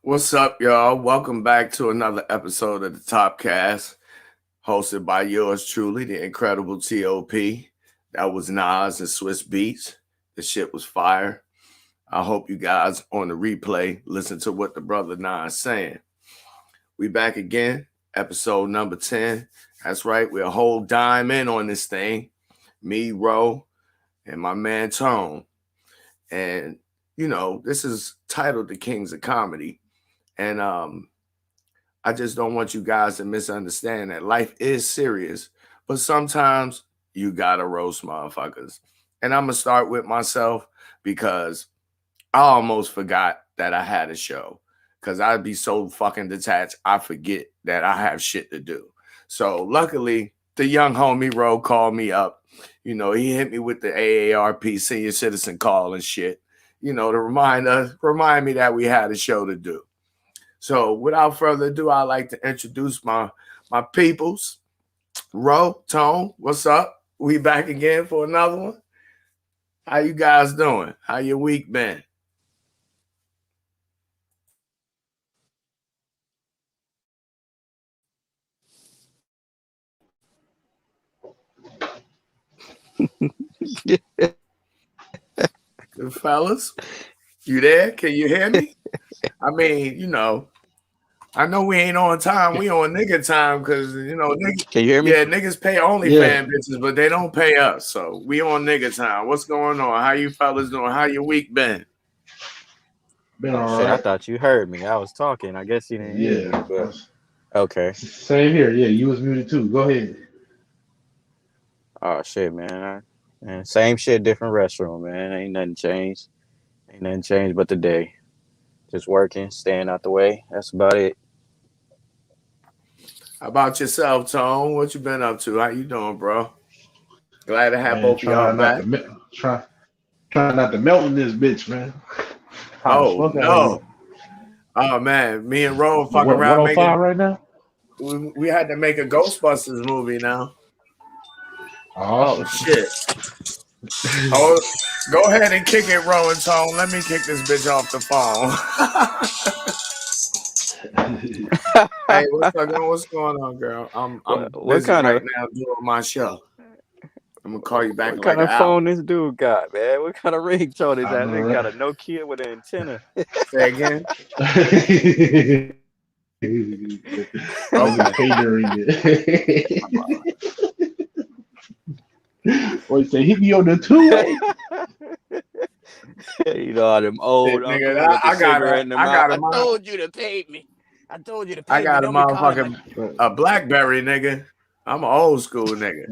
What's up, y'all? Welcome back to another episode of the Top Cast, hosted by yours truly, the incredible T.O.P. That was Nas and Swiss Beats. The shit was fire. I hope you guys on the replay listen to what the brother Nas saying. We back again, episode number 10. That's right, we're a whole dime in on this thing. Me, Roe, and my man Tone. And, this is titled The Kings of Comedy. And I just don't want you guys to misunderstand that life is serious, but sometimes you gotta roast motherfuckers. And I'm gonna start with myself because I almost forgot that I had a show because I'd be so fucking detached, I forget that I have shit to do. So luckily, the young homie Roe called me up. He hit me with the AARP senior citizen call and shit, to remind me that we had a show to do. So without further ado, I'd like to introduce my peoples. Roe, Tone, what's up? We back again for another one. How you guys doing? How your week been? Good fellas, you there? Can you hear me? I mean, I know we ain't on time. We on nigga time because niggas, can you hear me? Yeah, niggas pay OnlyFans bitches, but they don't pay us. So we on nigga time. What's going on? How you fellas doing? How your week been? Been all Shit, right. I thought you heard me. I was talking. I guess you didn't hear me, but okay. Same here. Yeah, you was muted too. Go ahead. Oh shit, man. Same shit, different restroom, man. Ain't nothing changed. Ain't nothing changed but the day. Just working, staying out the way. That's about it. How about yourself, Tone? What you been up to? How you doing, bro? Glad to have Man, both of y'all back. Trying not to melt in this bitch, man. Oh no! Oh man, me and Roe fucking around 105 right now. We had to make a Ghostbusters movie now. Oh shit! Oh, go ahead and kick it, Roe and Tone. Let me kick this bitch off the phone. Hey, what's going on, girl? I'm busy right now doing my show. I'm gonna call you back. What kind of phone this dude got, man? What kind of ringtone is that? Nigga got a Nokia with an antenna. Say again. Or say he be on the two-way. Them old nigga. I got him. I told you to pay me. I told you to pay me. I got a motherfucking a BlackBerry, nigga. I'm an old school nigga.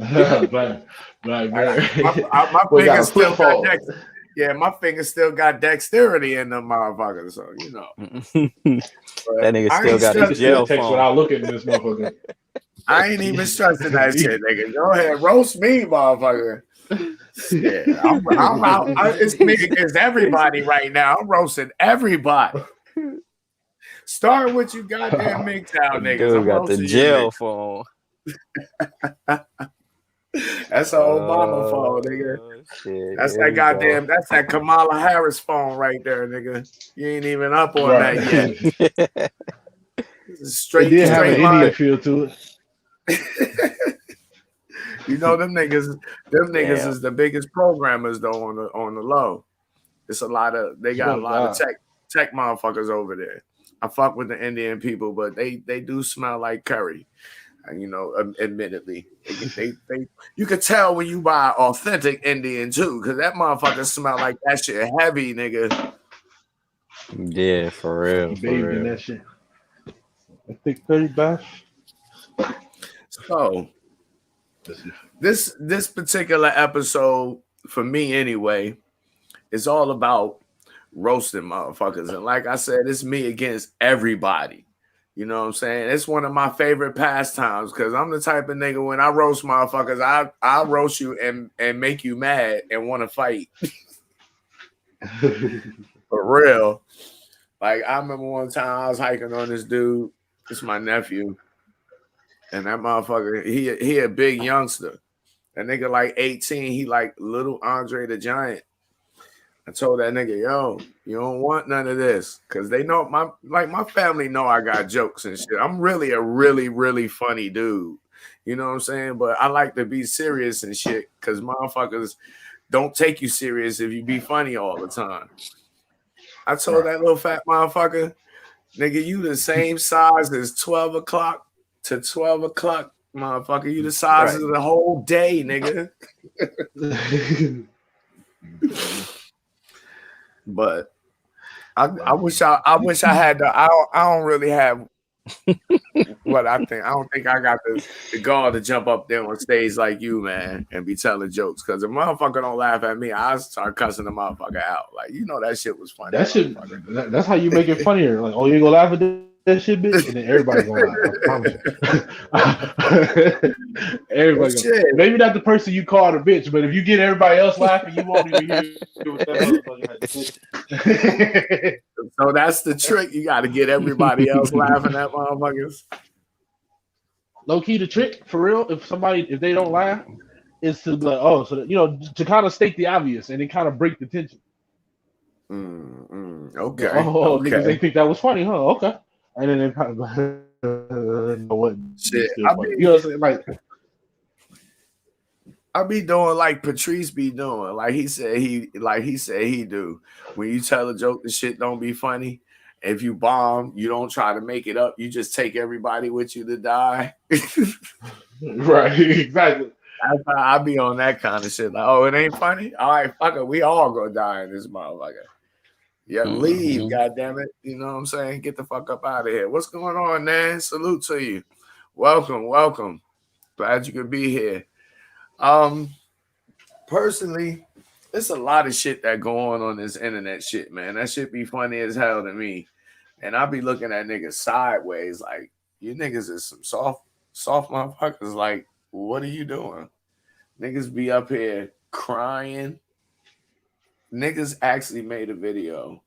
BlackBerry. My fingers still got dexterity. Yeah, my fingers still got dexterity in them motherfuckers. So that nigga still got his jail phone. Without looking at this motherfucker. I ain't even stressing that shit, nigga. Go ahead, roast me, motherfucker. Yeah, I'm out. It's me against everybody right now. I'm roasting everybody. Start with you goddamn MGTOW niggas. Dude got the jail phone. That's an Obama phone, nigga. Shit, that's that goddamn. That's that Kamala Harris phone right there, nigga. You ain't even up on that yet. Straight. It did have an Indian feel to it. Them niggas is the biggest programmers though on the low. It's they got a lot of tech motherfuckers over there. I fuck with the Indian people, but they do smell like curry. Admittedly, they you could tell when you buy authentic Indian too, because that motherfucker smell like that shit heavy, nigga. Yeah, for real. Bathed in that shit. I think 30 bash. So this particular episode, for me anyway, is all about roasting motherfuckers. And like I said, it's me against everybody. You know what I'm saying? It's one of my favorite pastimes because I'm the type of nigga when I roast motherfuckers, I'll roast you and make you mad and want to fight. For real. Like, I remember one time I was hiking on this dude. It's my nephew. And that motherfucker, he a big youngster. That nigga like 18, he like little Andre the Giant. I told that nigga, yo, you don't want none of this. Cause they know my family know I got jokes and shit. I'm really a really, really funny dude. You know what I'm saying? But I like to be serious and shit. Cause motherfuckers don't take you serious if you be funny all the time. I told that little fat motherfucker, nigga, you the same size as 12 o'clock to 12 o'clock, motherfucker. You the size of the whole day, nigga. But I wish I had the I don't really have what I think. I don't think I got the gall to jump up there on stage like you, man, and be telling jokes. Cause if a motherfucker don't laugh at me, I start cussing the motherfucker out. Like, you know, that shit was funny. That's how you make it funnier. Like, oh, you gonna laugh at that shit, bitch? And then everybody's gonna laugh. I promise you. Everybody gonna, maybe not the person you called a bitch, but if you get everybody else laughing, you won't even hear what that motherfucker had to say. So that's the trick. You got to get everybody else laughing at motherfuckers. Low key, the trick for real, if they don't laugh, is to be like, oh, so that, you know, to kind of state the obvious and then kind of break the tension. Okay. Oh, because they think that was funny, huh? Okay. And then they kind of know what shit. You know what I'm saying? Like, I be doing like Patrice be doing. Like he said he do. When you tell a joke, the shit don't be funny. If you bomb, you don't try to make it up. You just take everybody with you to die. Right, exactly. I be on that kind of shit. Like, oh, it ain't funny? All right, fuck it. We all gonna die in this motherfucker. Yeah, leave, goddammit. You know what I'm saying? Get the fuck up out of here. What's going on, man? Salute to you. Welcome. Glad you could be here. Personally, there's a lot of shit that go on this internet shit, man. That shit be funny as hell to me. And I be looking at niggas sideways like, you niggas is some soft motherfuckers. Like, what are you doing? Niggas be up here crying. Niggas actually made a video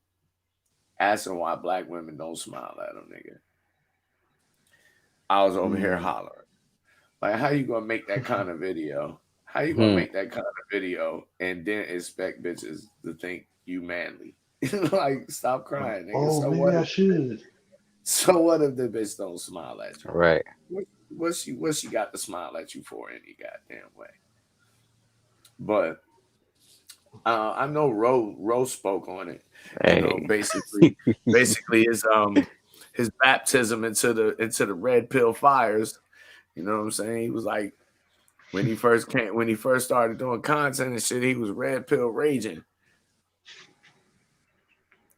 asking why black women don't smile at them, nigga. I was over here hollering. Like, how you gonna make that kind of video? How you gonna make that kind of video and then expect bitches to think you manly? Like, stop crying, nigga. Oh, so maybe I should. So what if the bitch don't smile at you? Right. What she got to smile at you for any goddamn way? But I know Roe spoke on it. Hey. You know, basically his baptism into the red pill fires. You know what I'm saying? He was like, when he first started doing content and shit, he was red pill raging.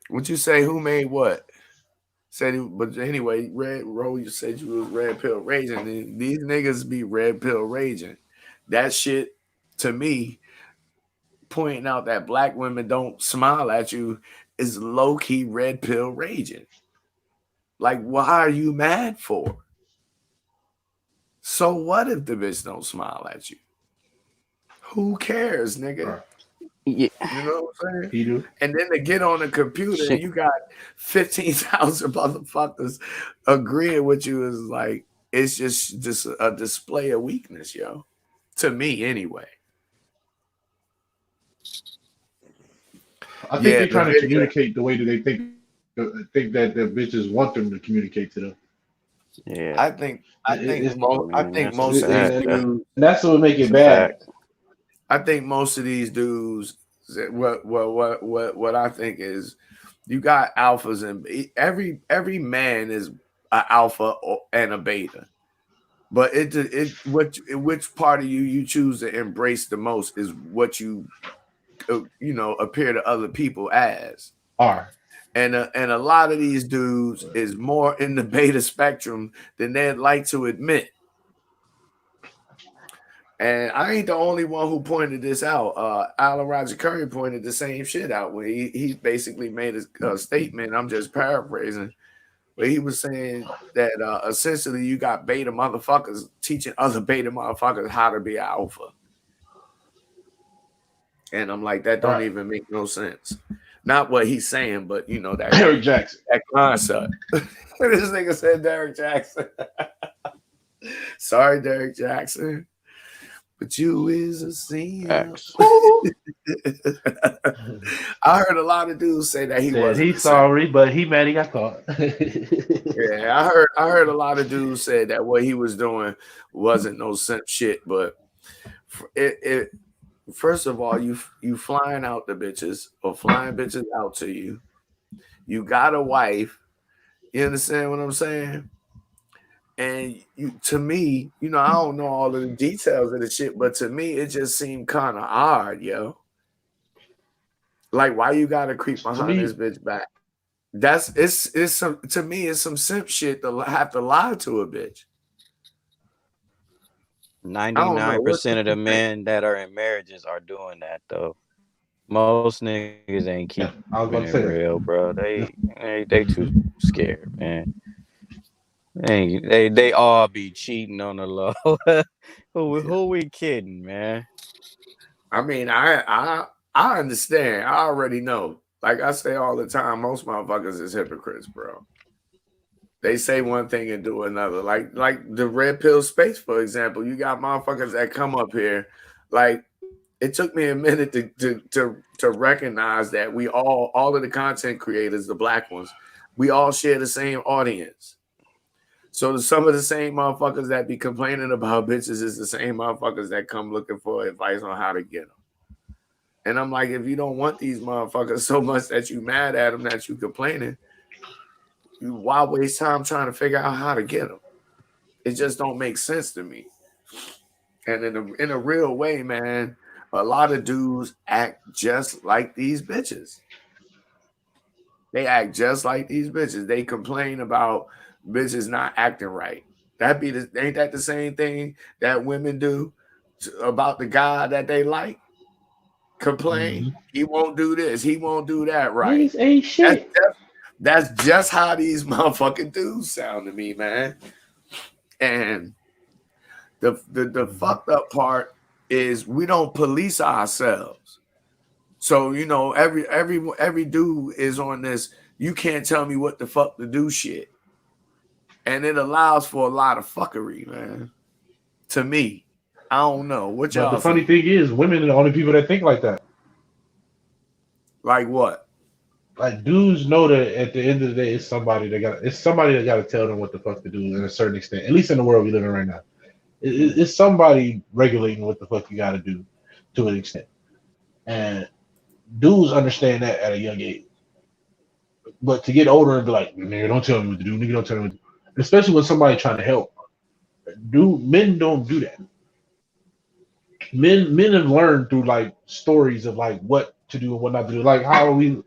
Would you say who made what? But anyway, Roe, you said you was red pill raging. These niggas be red pill raging. That shit, to me, pointing out that black women don't smile at you is low-key red pill raging. Like, why are you mad for? So what if the bitch don't smile at you? Who cares, nigga? Yeah. You know what I'm saying? You do. And then to get on a computer and you got 15,000 motherfuckers agreeing with you is like, it's just a display of weakness, yo. To me, anyway. I think they're trying to communicate the way that they think that the bitches want them to communicate to them. Yeah, I think most of these dudes. That's what would make it bad. I think most of these dudes. What I think is, you got alphas and every man is an alpha and a beta, but which part of you choose to embrace the most is what you appear to other people as. And a lot of these dudes is more in the beta spectrum than they'd like to admit. And I ain't the only one who pointed this out. Alan Roger Curry pointed the same shit out where he basically made a statement. I'm just paraphrasing, where he was saying that essentially you got beta motherfuckers teaching other beta motherfuckers how to be alpha. And I'm like, that don't even make no sense. Not what he's saying, but that Derek Jackson. That concept. This nigga said Derek Jackson. Sorry, Derek Jackson. but you is a sin. X. I heard a lot of dudes say that he Said wasn't. he's sorry, but he mad he got caught. Yeah, I heard a lot of dudes say that what he was doing wasn't no simp shit. But it first of all, you flying out the bitches or flying bitches out to you. You got a wife. You understand what I'm saying? And to me, I don't know all of the details of the shit, but to me, it just seemed kind of odd, yo. Like, why you gotta creep behind this bitch back? It's some, to me, it's some simp shit to have to lie to a bitch. 99% of the men that are in marriages are doing that though. Most niggas ain't keeping it real, bro. They too scared, man. They all be cheating on the low. Who we kidding, man? I mean, I understand. I already know. Like I say all the time, most motherfuckers is hypocrites, bro. They say one thing and do another. Like the red pill space, for example. You got motherfuckers that come up here. Like, it took me a minute to recognize that we all of the content creators, the black ones, we all share the same audience. So some of the same motherfuckers that be complaining about bitches is the same motherfuckers that come looking for advice on how to get them. And I'm like, if you don't want these motherfuckers so much that you mad at them, that you complaining, why waste time trying to figure out how to get them? It just don't make sense to me. And in a real way, man, a lot of dudes act just like these bitches. They act just like these bitches. They complain about bitches not acting right. Ain't that the same thing that women do about the guy that they like? Complain. Mm-hmm. He won't do this. He won't do that right. These ain't shit. That's just how these motherfucking dudes sound to me, man. And the fucked up part is we don't police ourselves. So, every dude is on this, you can't tell me what the fuck to do shit. And it allows for a lot of fuckery, man. To me. I don't know. What y'all But the funny thing is, women are the only people that think like that. Like what? Like, dudes know that at the end of the day, it's somebody that got to tell them what the fuck to do in a certain extent. At least in the world we live in right now, it's somebody regulating what the fuck you got to do to an extent. And dudes understand that at a young age. But to get older and be like, nigga, don't tell me what to do. Nigga, don't tell me what to do. Especially when somebody trying to help. Men don't do that. Men have learned through like stories of like what to do and what not to do. Like how we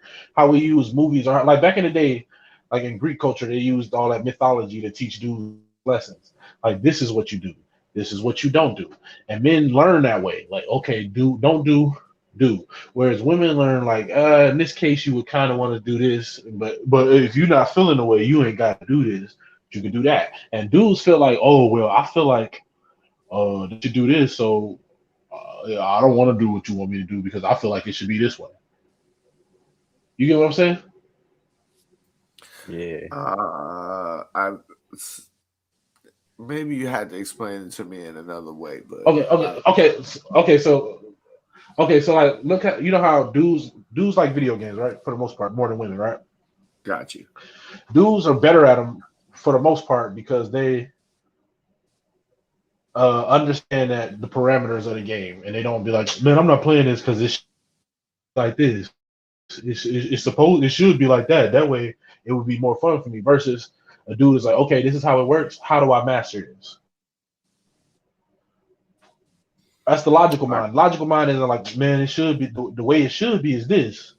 use movies, or like back in the day, like in Greek culture, they used all that mythology to teach dudes lessons. Like, this is what you do. This is what you don't do. And men learn that way. Like, okay, don't do. Whereas women learn like, in this case, you would kind of want to do this, but if you're not feeling the way, you ain't got to do this. You can do that. And dudes feel like, oh well, I feel like you should do this, so I don't want to do what you want me to do because I feel like it should be this way. You get what I'm saying? Yeah. Maybe you had to explain it to me in another way, but okay. So like, look at, you know how dudes like video games, right? For the most part, more than women, right? Got you. Dudes are better at them for the most part because they understand that the parameters of the game, and they don't be like, man, I'm not playing this because it's like this. It should be like that. That way, it would be more fun for me. Versus a dude is like, okay, this is how it works. How do I master this? That's the logical mind. Logical mind is like, man, it should be the way it should be is this.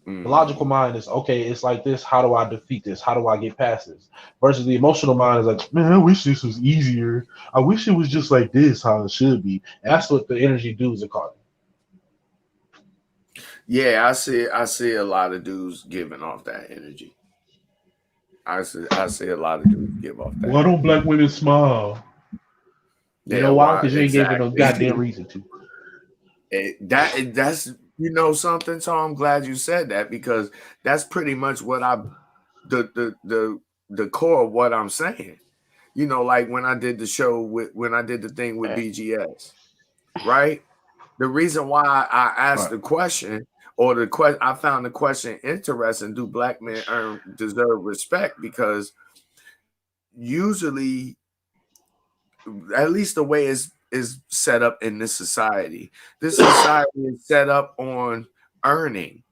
The logical mind is, okay, it's like this. How do I defeat this? How do I get past this? Versus the emotional mind is like, man, I wish this was easier. I wish it was just like this, how it should be. And that's what the energy dudes are calling. Yeah, I see a lot of dudes giving off that energy. I see a lot of dudes give off that. Why don't black women smile? You know why? Because you ain't giving no goddamn reason to. That's something. So I'm glad you said that, because that's pretty much what the core of what I'm saying. Like when I did the show when I did the thing with BGS, right? The reason why I asked the question, or I found the question interesting: do black men deserve respect? Because usually, at least the way is set up in this society is set up on earning.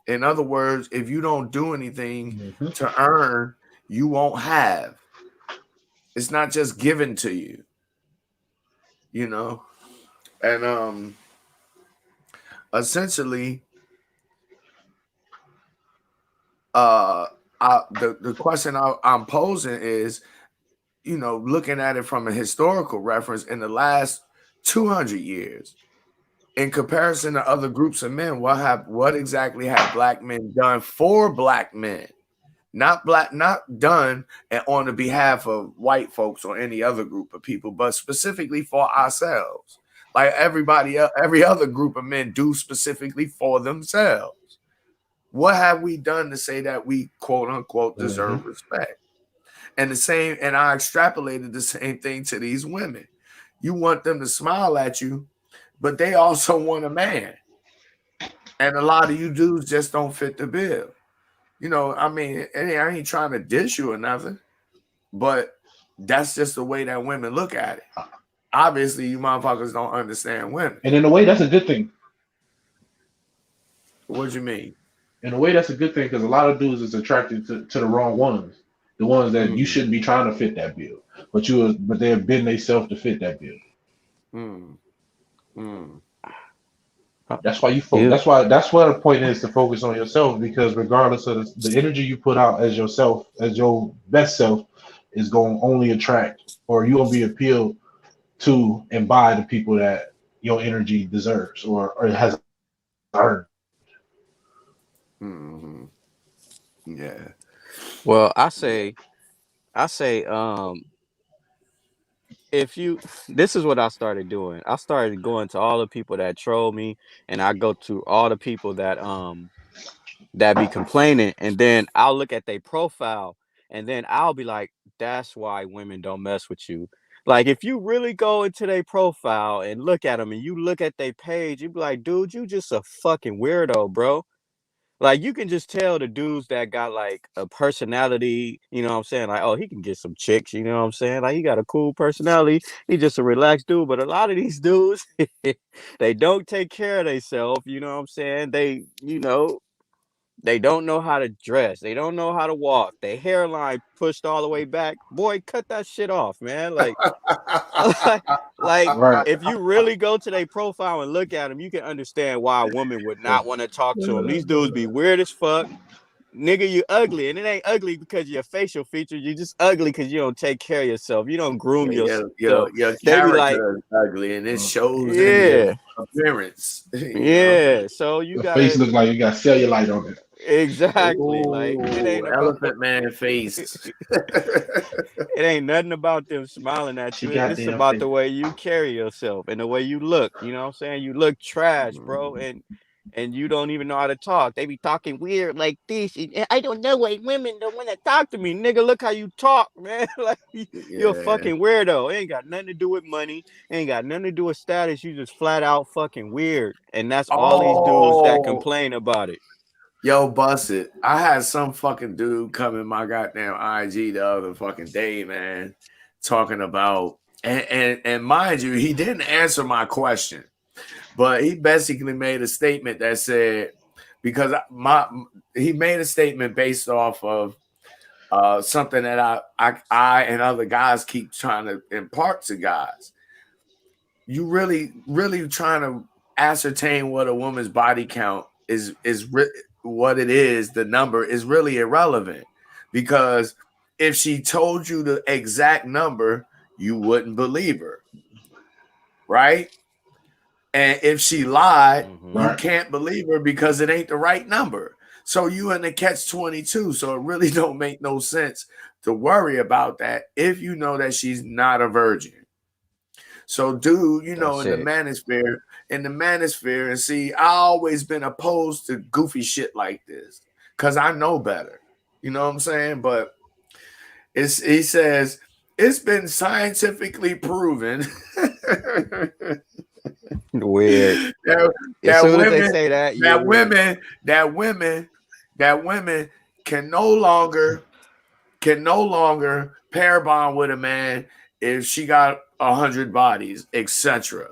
In other words, if you don't do anything to earn, you won't have. It's not just given to you, you know. And essentially, the question I'm posing is, you know, looking at it from a historical reference in the last 200 years, in comparison to other groups of men, what exactly have black men done for black men? Not done and on the behalf of white folks or any other group of people, but specifically for ourselves. Like every other group of men do specifically for themselves. What have we done to say that we quote unquote deserve respect? And I extrapolated the same thing to these women. You want them to smile at you, but they also want a man. And a lot of you dudes just don't fit the bill. You know, I mean, I ain't trying to dish you or nothing, but that's just the way that women look at it. Obviously, you motherfuckers don't understand women. And in a way, that's a good thing. What do you mean? In a way, that's a good thing because a lot of dudes is attracted to the wrong ones, the ones that you shouldn't be trying to fit that bill, but they're bending themselves to fit that bill. That's why you focus. That's why the point is to focus on yourself, because regardless of the energy you put out as yourself, as your best self, is going to only attract, or you will be appealed to and by the people that your energy deserves or has earned. Yeah. Well, I say, this is what I started doing. I started going to all the people that troll me, and I go to all the people that be complaining, and then I'll look at their profile, and then I'll be like, that's why women don't mess with you. Like, if you really go into their profile and look at them and you look at their page, you be like, dude, you just a fucking weirdo, bro. Like, you can just tell the dudes that got like a personality, you know what I'm saying? Like, oh, he can get some chicks, you know what I'm saying? Like, he got a cool personality. He's just a relaxed dude. But a lot of these dudes, they don't take care of themselves, you know what I'm saying? They don't know how to dress. They don't know how to walk. Their hairline pushed all the way back. Boy, cut that shit off, man. Like, Right. if you really go to their profile and look at them, you can understand why a woman would not want to talk to them. These dudes be weird as fuck. Nigga, you ugly. And it ain't ugly because of your facial features. You're just ugly because you don't take care of yourself. You don't groom yourself. Your They be like, character is ugly, and it shows in your appearance. Yeah. So you got face look like you got cellulite on it. Exactly. Ooh, like, it ain't elephant man face. It ain't nothing about them smiling at you. It's about the way you carry yourself and the way you look. You know what I'm saying? You look trash, bro, and you don't even know how to talk. They be talking weird like this. And I don't know why women don't want to talk to me. Nigga, look how you talk, man. Like, you're a fucking weirdo. It ain't got nothing to do with money. It ain't got nothing to do with status. You just flat out fucking weird. And that's all these dudes that complain about it. Yo, bust it. I had some fucking dude come in my goddamn IG the other fucking day, man, talking about, and mind you, he didn't answer my question, but he basically made a statement that said, because he made a statement based off of something that I and other guys keep trying to impart to guys. You really, really trying to ascertain what a woman's body count is what it is, the number is really irrelevant, because if she told you the exact number, you wouldn't believe her, right? And if she lied, you can't believe her because it ain't the right number. So you in the catch-22. So it really don't make no sense to worry about that if you know that she's not a virgin. So, dude, you know, in the manosphere, and see, I always been opposed to goofy shit like this because I know better. You know what I'm saying? But he says it's been scientifically proven Weird. that As soon as they women, say that, you're weird. that women can no longer pair bond with a man if she got 100 bodies, etc.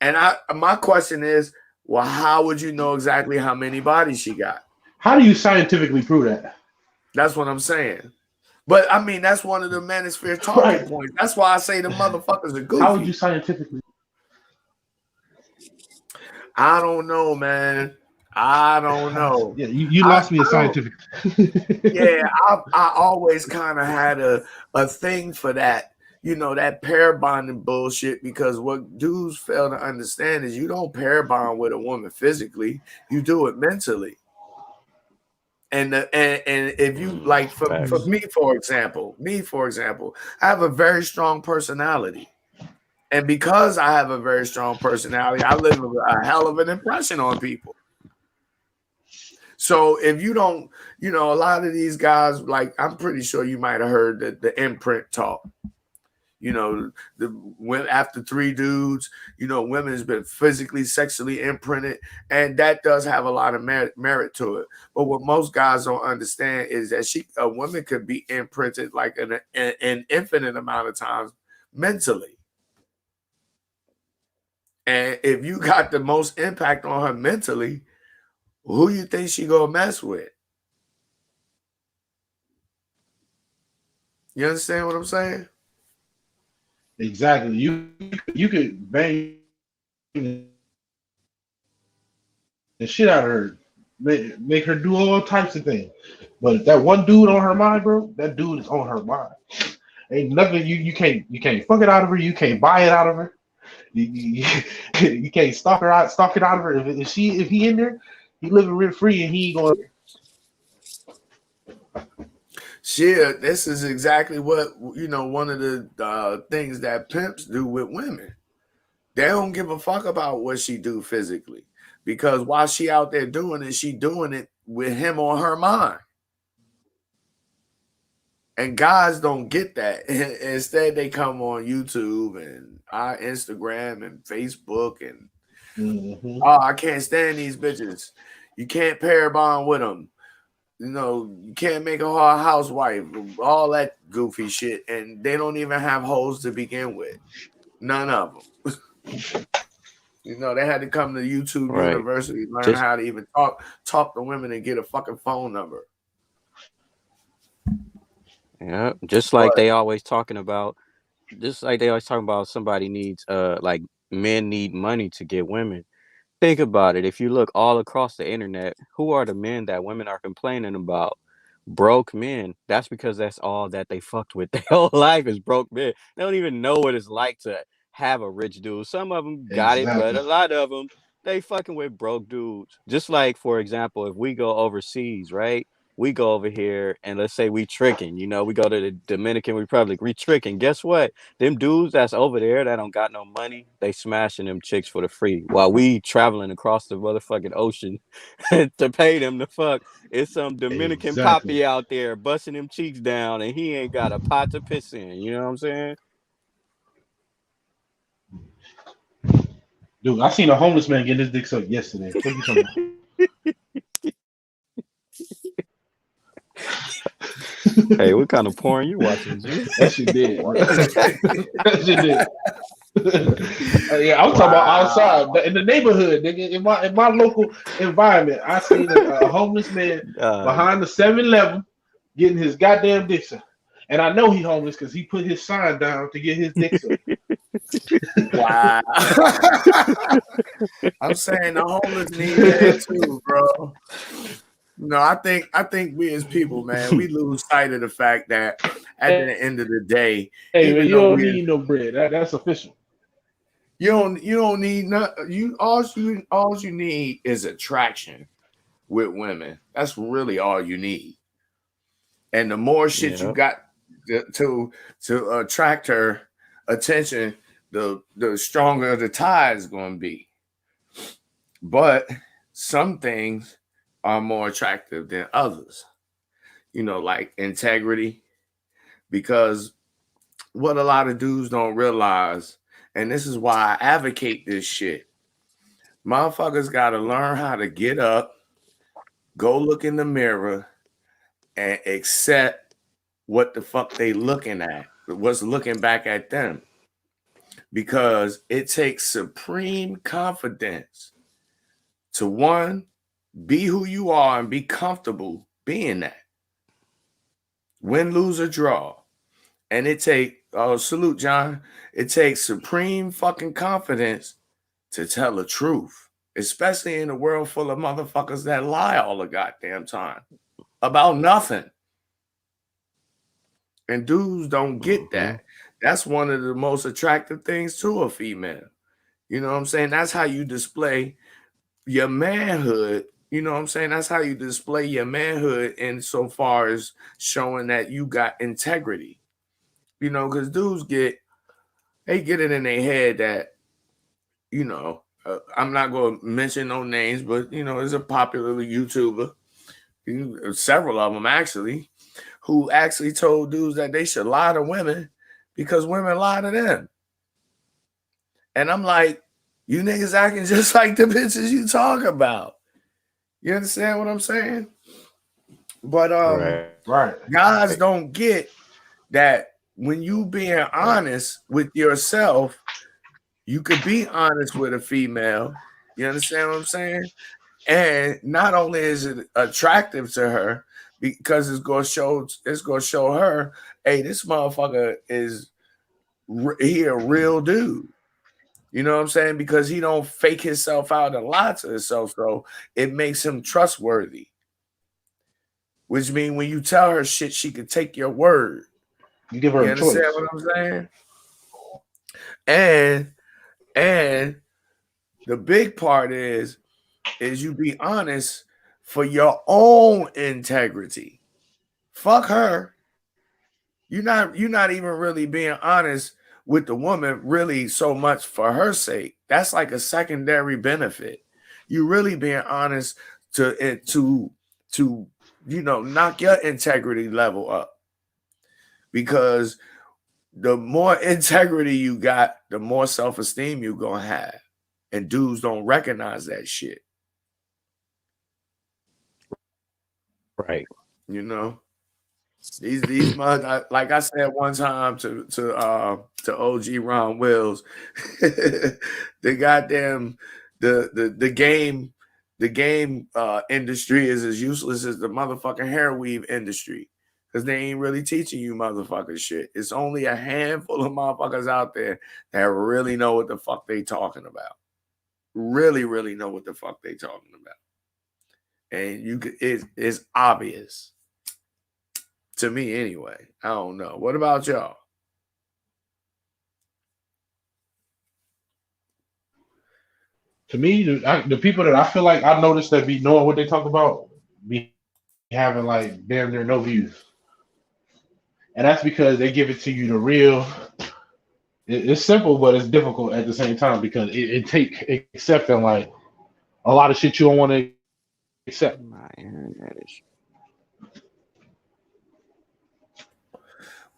And my question is, well, how would you know exactly how many bodies she got? How do you scientifically prove that? That's what I'm saying. But I mean, that's one of the manosphere talking points. That's why I say the motherfuckers are goofy. How would you scientifically? I don't know, man. I don't know. Yeah, you lost me at scientific. Yeah, I always kind of had a thing for that, that pair bonding bullshit, because what dudes fail to understand is you don't pair bond with a woman physically, you do it mentally. And if you like, for me, for example, I have a very strong personality. And because I have a very strong personality, I leave a hell of an impression on people. So if you don't, a lot of these guys, like, I'm pretty sure you might have heard the imprint talk. After 3 dudes, women has been physically, sexually imprinted, and that does have a lot of merit to it. But what most guys don't understand is that a woman could be imprinted like an infinite amount of times mentally. And if you got the most impact on her mentally, who you think she gonna mess with? You understand what I'm saying? Exactly. You could bang the shit out of her, make her do all types of things. But that one dude on her mind, bro, that dude is on her mind. Ain't nothing you can't fuck it out of her. You can't buy it out of her. You can't stalk it out of her. If he in there, he living rent free, and he ain't going. Shit, this is exactly what one of the things that pimps do with women. They don't give a fuck about what she do physically, because while she out there doing it, she doing it with him on her mind. And guys don't get that. Instead, they come on YouTube and Instagram and Facebook and oh, I can't stand these bitches. You can't pair bond with them. You can't make a housewife. All that goofy shit, and they don't even have hoes to begin with. None of them. They had to come to YouTube University, learn how to even talk to women and get a fucking phone number. Yeah, just like they always talking about somebody needs like men need money to get women. Think about it. If you look all across the internet, who are the men that women are complaining about? Broke men. That's because that's all that they fucked with their whole life is broke men. They don't even know what it's like to have a rich dude. Some of them got it, but a lot of them, they fucking with broke dudes. Just like, for example, if we go overseas, right? We go over here and let's say we tricking, we go to the Dominican Republic, we tricking. Guess what? Them dudes that's over there that don't got no money, they smashing them chicks for the free. While we traveling across the motherfucking ocean to pay them to fuck. It's some Dominican poppy out there busting them cheeks down and he ain't got a pot to piss in. You know what I'm saying? Dude, I seen a homeless man getting his dick sucked yesterday. What are you talking about? Hey, what kind of porn you watching, G? That shit did. That shit did. Yeah, I'm talking about outside in the neighborhood, nigga. In my local environment, I seen a homeless man behind the 7-Eleven getting his goddamn dick sucked. And I know he homeless because he put his sign down to get his dick sucked. Wow. I'm saying the homeless need that too, bro. No, I think we as people, man, we lose sight of the fact that at the end of the day, hey, man, you don't need no bread. That's official. You don't need all you need is attraction with women. That's really all you need. And the more shit you got to attract her attention, the stronger the tie is going to be. But some things are more attractive than others. Like integrity, because what a lot of dudes don't realize, And this is why I advocate this shit. Motherfuckers got to learn how to get up, go look in the mirror, and accept what the fuck they looking at, what's looking back at them. Because it takes supreme confidence to, one, be who you are and be comfortable being that. Win, lose, or draw. And it takes, salute, John. It takes supreme fucking confidence to tell the truth, especially in a world full of motherfuckers that lie all the goddamn time about nothing. And dudes don't get that. That's one of the most attractive things to a female. You know what I'm saying? That's how you display your manhood. You know what I'm saying? That's how you display your manhood insofar as showing that you got integrity. You know, because dudes get it in their head that, you know, I'm not going to mention no names, but, you know, there's a popular YouTuber, several of them actually, who actually told dudes that they should lie to women because women lie to them. And I'm like, you niggas acting just like the bitches you talk about. You understand what I'm saying? But right. guys don't get that when you being honest with yourself, you could be honest with a female. You understand what I'm saying? And not only is it attractive to her, because it's gonna show her, hey, this motherfucker is he a real dude. You know what I'm saying? Because he don't fake himself out and lie to himself, so it makes him trustworthy. Which means when you tell her shit, she can take your word. You give her a choice. You understand what I'm saying? And the big part is you be honest for your own integrity. Fuck her. You're not even really being honest with the woman really so much for her sake. That's like a secondary benefit. You really being honest to you know, knock your integrity level up. Because the more integrity you got, the more self-esteem you're gonna have. And dudes don't recognize that shit. Right. You know? These like I said one time to OG Ron Wills, the goddamn the game industry is as useless as the motherfucking hair weave industry, because they ain't really teaching you motherfucking shit. It's only a handful of motherfuckers out there that really know what the fuck they talking about. Really, really know what the fuck they talking about. And it's obvious. To me, anyway. I don't know. What about y'all? To me, the people that I feel like I noticed that be knowing what they talk about be having like damn near no views, and that's because they give it to you the real. It's simple, but it's difficult at the same time because it take accepting like a lot of shit you don't want to accept. My internet is.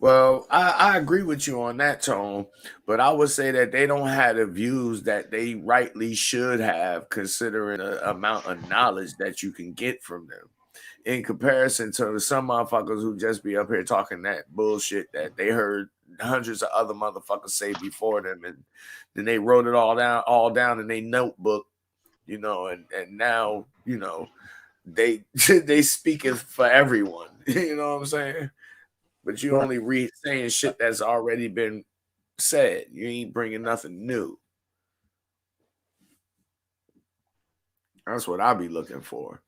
Well, I agree with you on that, Tone, but I would say that they don't have the views that they rightly should have, considering the amount of knowledge that you can get from them, in comparison to some motherfuckers who just be up here talking that bullshit that they heard hundreds of other motherfuckers say before them, and then they wrote it all down in their notebook, you know, and now, you know, they speaking for everyone, you know what I'm saying? But you only read saying shit that's already been said. You ain't bringing nothing new. That's what I be looking for.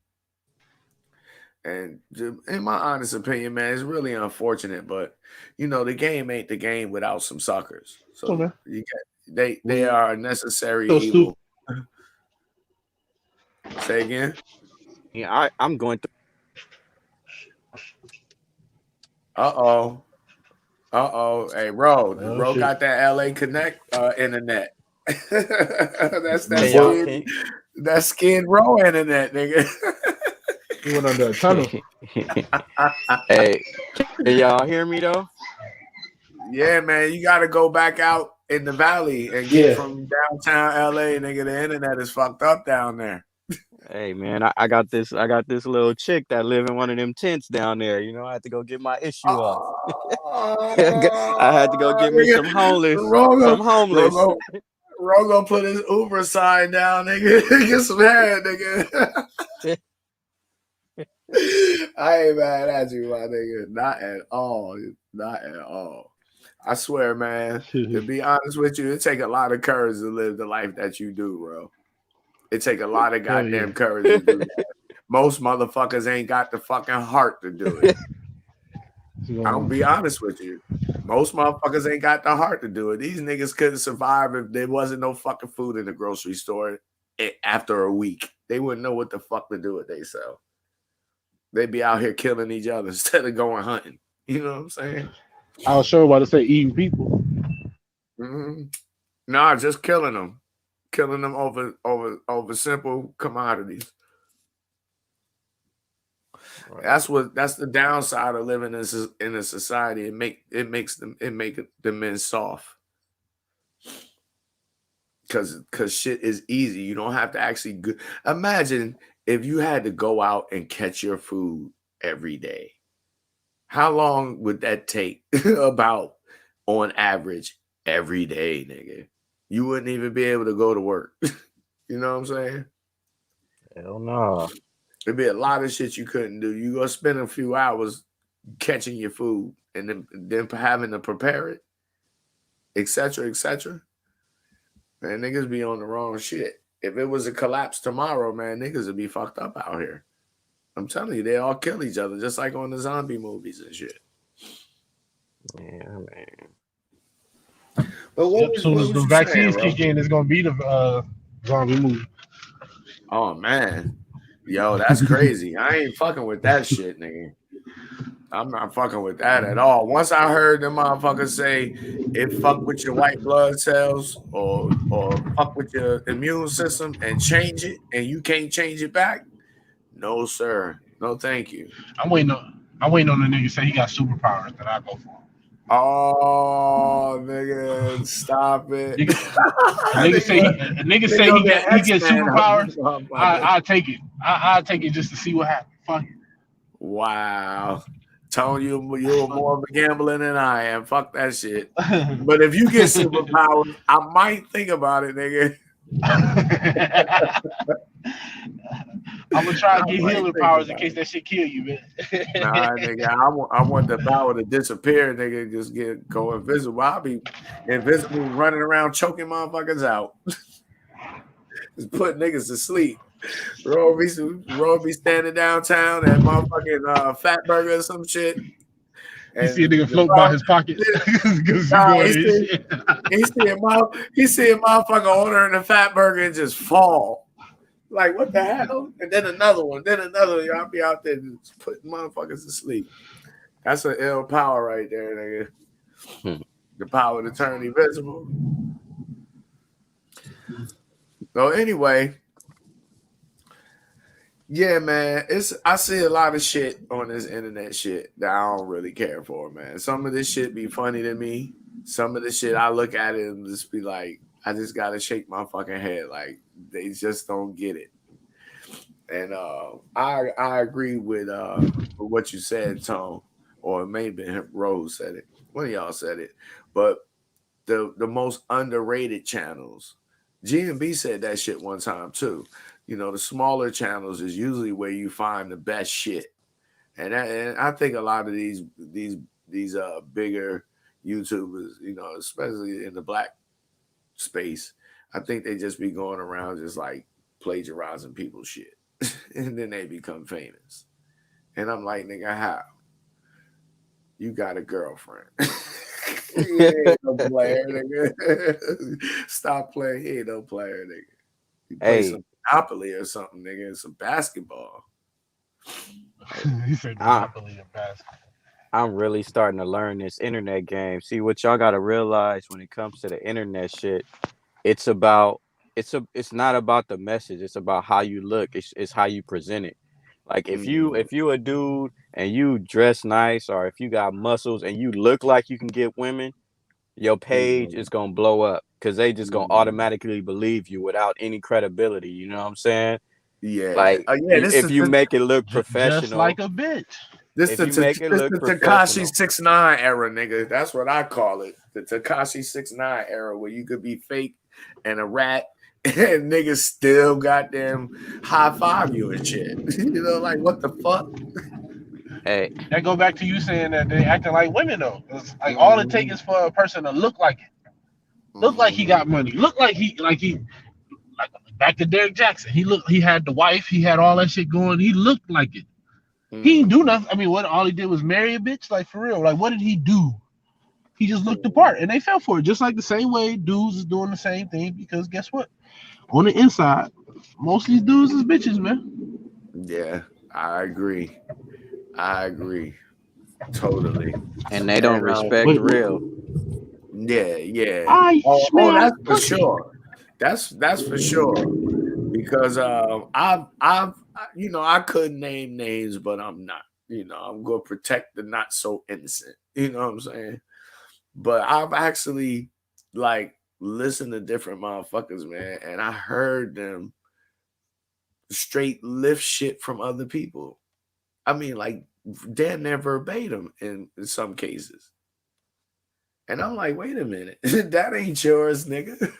And in my honest opinion, man, it's really unfortunate. But you know, the game ain't the game without some suckers. So you get, they are a necessary evil. Say again. Yeah, I'm going through. Hey, Ro got that LA Connect internet. That's that Skid Row internet, nigga. He went under a tunnel. Hey, can y'all hear me though? Yeah, man, you got to go back out in the valley and get from downtown LA, nigga. The internet is fucked up down there. Hey man, I got this little chick that live in one of them tents down there. You know, I had to go get my issue off. I had to go get me some homeless. Rogo put his Uber sign down, nigga. Get some head, nigga. I ain't mad at you, my nigga. Not at all. Not at all. I swear, man. To be honest with you, it take a lot of courage to live the life that you do, bro. It take a lot of goddamn courage to do that. Most motherfuckers ain't got the fucking heart to do it. I'll be honest with you. Most motherfuckers ain't got the heart to do it. These niggas couldn't survive if there wasn't no fucking food in the grocery store after a week. They wouldn't know what the fuck to do with themselves. They'd be out here killing each other instead of going hunting. You know what I'm saying? I was sure about to say eating people. Mm-hmm. Nah, just killing them. Killing them over simple commodities. Right. That's the downside of living in a society. It makes the men soft. Cause shit is easy. You don't have to actually imagine if you had to go out and catch your food every day. How long would that take? About on average every day, nigga. You wouldn't even be able to go to work. You know what I'm saying? Hell no. There'd be a lot of shit you couldn't do. You go spend a few hours catching your food and then having to prepare it, etc., etc. Man, niggas be on the wrong shit. If it was a collapse tomorrow, man, niggas would be fucked up out here. I'm telling you, they all kill each other, just like on the zombie movies and shit. Yeah, man. But as soon as the vaccines kick in, it's gonna be the zombie movie. Oh man, yo, that's crazy. I ain't fucking with that shit, nigga. I'm not fucking with that at all. Once I heard them motherfuckers say it fuck with your white blood cells or fuck with your immune system and change it, and you can't change it back. No, sir. No, thank you. I'm waiting on the nigga to say he got superpowers that I go for. Oh, nigga, stop it. Nigga say he gets superpowers. I'll take it. I'll take it just to see what happens. Fuck it. Wow. Tone, you're more of a gambler than I am. Fuck that shit. But if you get superpowers, I might think about it, nigga. I'm gonna try to get healing powers in case that shit kill you, man. Nah, nigga, I want the power to disappear, nigga. Just go invisible. I'll be invisible, running around choking motherfuckers out, just put niggas to sleep. Roe be standing downtown at motherfucking Fat Burger or some shit. And you see a nigga float by his pockets. He see a motherfucker ordering a Fat Burger and just fall. Like, what the hell? And then another one. Y'all be out there just putting motherfuckers to sleep. That's an ill power right there, nigga. The power to turn invisible. So anyway, yeah, man. I see a lot of shit on this internet shit that I don't really care for, man. Some of this shit be funny to me. Some of the shit I look at it and just be like, I just gotta shake my fucking head. Like, they just don't get it. And I agree with what you said, Tone, or maybe Rose said it. One of y'all said it. But the most underrated channels, G&B said that shit one time too. You know, the smaller channels is usually where you find the best shit. And I think a lot of these bigger YouTubers, you know, especially in the black space, I think they just be going around just like plagiarizing people's shit. And then they become famous. And I'm like, nigga, how? You got a girlfriend. He ain't no player, nigga. Stop playing. He ain't no player, nigga. You play some Monopoly or something, nigga. Some basketball. He said Monopoly or basketball. I'm really starting to learn this internet game. See, what y'all got to realize when it comes to the internet shit, it's not about the message. It's about how you look. It's how you present it. Like if you a dude and you dress nice, or if you got muscles and you look like you can get women, your page is gonna blow up because they just gonna automatically believe you without any credibility. You know what I'm saying? Yeah. Like This if is you make it look Just like professional, a bitch. this if you make it look the Tekashi professional, 6ix9ine era, nigga. That's what I call it. The Tekashi 6ix9ine era, where you could be fake and a rat, and niggas still goddamn high five you and shit. You know, like what the fuck? hey, That go back to you saying that they acting like women though. It's like all it takes is for a person to look like it. Look like he got money. Look like he like back to Derrick Jackson. He had the wife, he had all that shit going. He looked like it. He didn't do nothing. I mean, what all he did was marry a bitch? Like for real. Like what did he do? He just looked the part and they fell for it. Just like the same way dudes is doing the same thing, because guess what? On the inside, most of these dudes is bitches, man. Yeah, I agree. Totally. and they don't And respect real. yeah. I Oh, smell that's for pussy. sure. That's for sure. Because I've you know, I could name names, but I'm not. You know, I'm gonna protect the not so innocent. You know what I'm saying? But I've actually like listened to different motherfuckers, man, and I heard them straight lift shit from other people. I mean, like damn near verbatim in some cases. And I'm like, wait a minute, that ain't yours, nigga.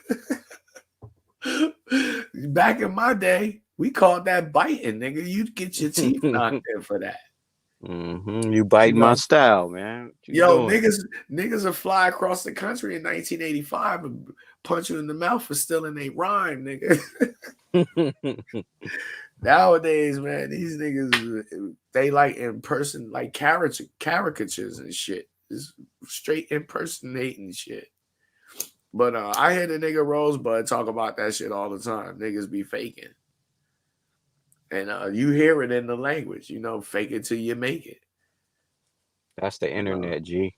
Back in my day, we called that biting, nigga. You'd get your teeth knocked in for that. You biting You my know? style, man. What you Yo, doing? niggas will fly across the country in 1985 and punch you in the mouth for stealing a rhyme, nigga. Nowadays, man, these niggas, they like like caricatures and shit. It's straight impersonating shit. But I hear the nigga Rosebud talk about that shit all the time. Niggas be faking. And you hear it in the language, you know, fake it till you make it. That's the You know, internet, G.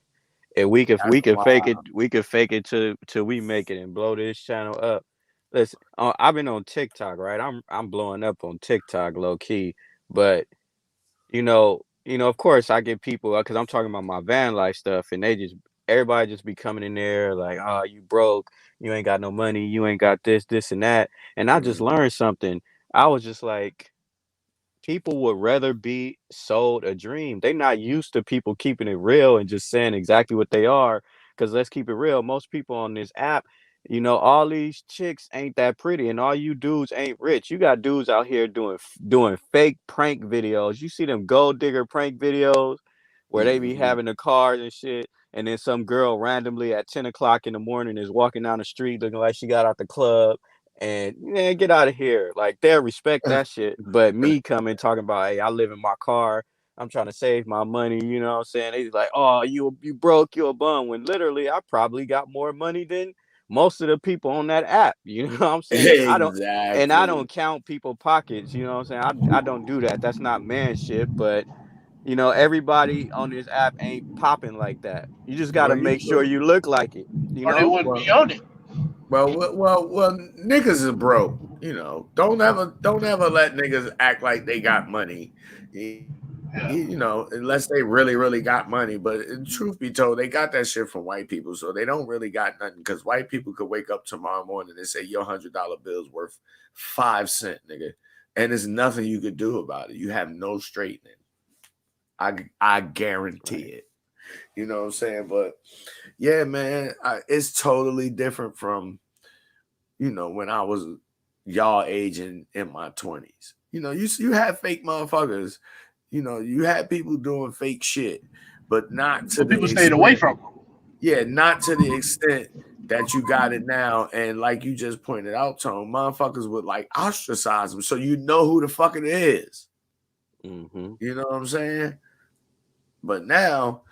And we could that's fake wild. it. We could fake it till we make it and blow this channel up. Listen, I've been on TikTok, right? I'm blowing up on TikTok, low key. But of course, I get people because I'm talking about my van life stuff, and everybody just be coming in there like, "Oh, you broke, you ain't got no money, you ain't got this, and that." And I just learned something. I was just like, people would rather be sold a dream. They not used to people keeping it real and just saying exactly what they are. Because let's keep it real. Most people on this app, all these chicks ain't that pretty, and all you dudes ain't rich. You got dudes out here doing fake prank videos. You see them gold digger prank videos where they be having the cars and shit, and then some girl randomly at 10 o'clock in the morning is walking down the street looking like she got out the club. And man, get out of here. Like they'll respect that shit. But me coming talking about, hey, I live in my car. I'm trying to save my money. You know what I'm saying? They like, oh, you broke, you a bum. When literally I probably got more money than most of the people on that app. You know what I'm saying? I Exactly. don't count people pockets. You know what I'm saying? I don't do that. That's not man shit. But everybody on this app ain't popping like that. You just got to Well, make sure you look like it. You Or they know? wouldn't be well, on it. niggas are broke. You know, don't ever let niggas act like they got money. Unless they really, really got money. But truth be told, they got that shit from white people, so they don't really got nothing. Because white people could wake up tomorrow morning and say your $100 bill's worth 5 cents, nigga, and there's nothing you could do about it. You have no straightening. I guarantee Right. it. You know what I'm saying? But yeah, man, it's totally different from when I was y'all age in my 20s. You had fake motherfuckers. You had people doing fake shit, but not to So the people stayed away extent. from them. Yeah, not to the extent that you got it now. And like you just pointed out, Tone, motherfuckers would like ostracize them, so you know who the fuck it is. Mm-hmm. You know what I'm saying? But now,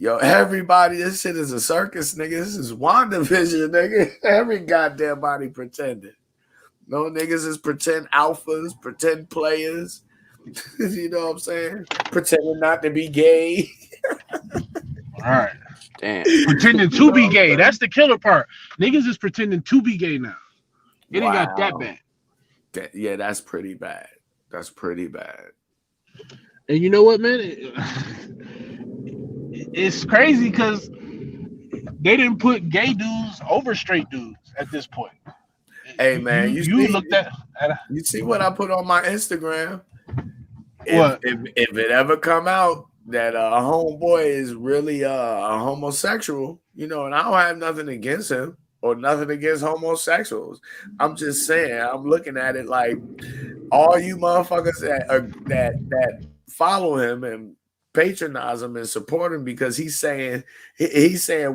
everybody, this shit is a circus, nigga. This is WandaVision, nigga. Every goddamn body pretending. No niggas is pretend alphas, pretend players. You know what I'm saying? Pretending not to be gay. All right. Damn. Pretending You to know be what gay. I'm saying? That's the killer part. Niggas is pretending to be gay now. It ain't got that Wow. bad. Yeah, that's pretty bad. That's pretty bad. And you know what, man? It's crazy because didn't put gay dudes over straight dudes at this point. Hey man, you looked at you see what I put on my Instagram? What? If it ever come out that a homeboy is really a homosexual, you know, and I don't have nothing against him or nothing against homosexuals. I'm just saying, I'm looking at it like all you motherfuckers that follow him and patronize him and support him because he's saying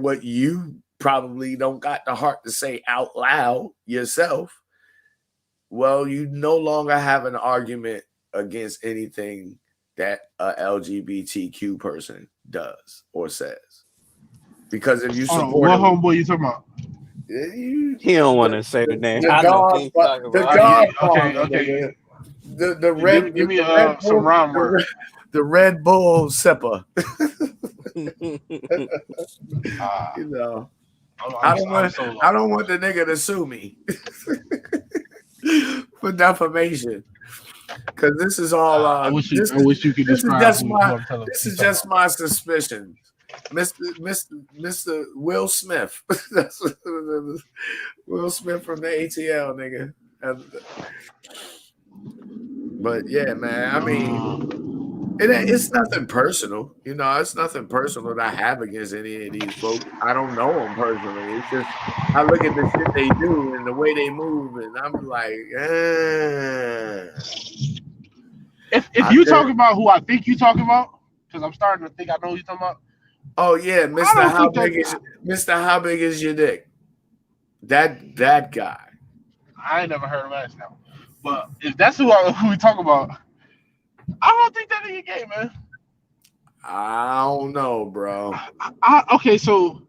what you probably don't got the heart to say out loud yourself. Well, you no longer have an argument against anything that a LGBTQ person does or says. Because if you support what homeboy you talking about? He don't want to say the name. The Red. Give me some rhyme word. The Red Bull sipper. You know, I don't want the nigga to sue me for defamation. Because this is all. I wish you could describe. This is just my suspicion, Mr. Will Smith. That's Will Smith from the ATL, nigga. But yeah, man. I mean, it's nothing personal. You know, it's nothing personal that I have against any of these folks. I don't know them personally. It's just I look at the shit they do and the way they move, and I'm like, If you talk about who I think you talking about, because I'm starting to think I know who you're talking about. Oh yeah, Mr. How big is your dick? That guy. I ain't never heard of that now. But if that's who we talk about, I don't think that nigga gay, man. I don't know, bro. Okay, so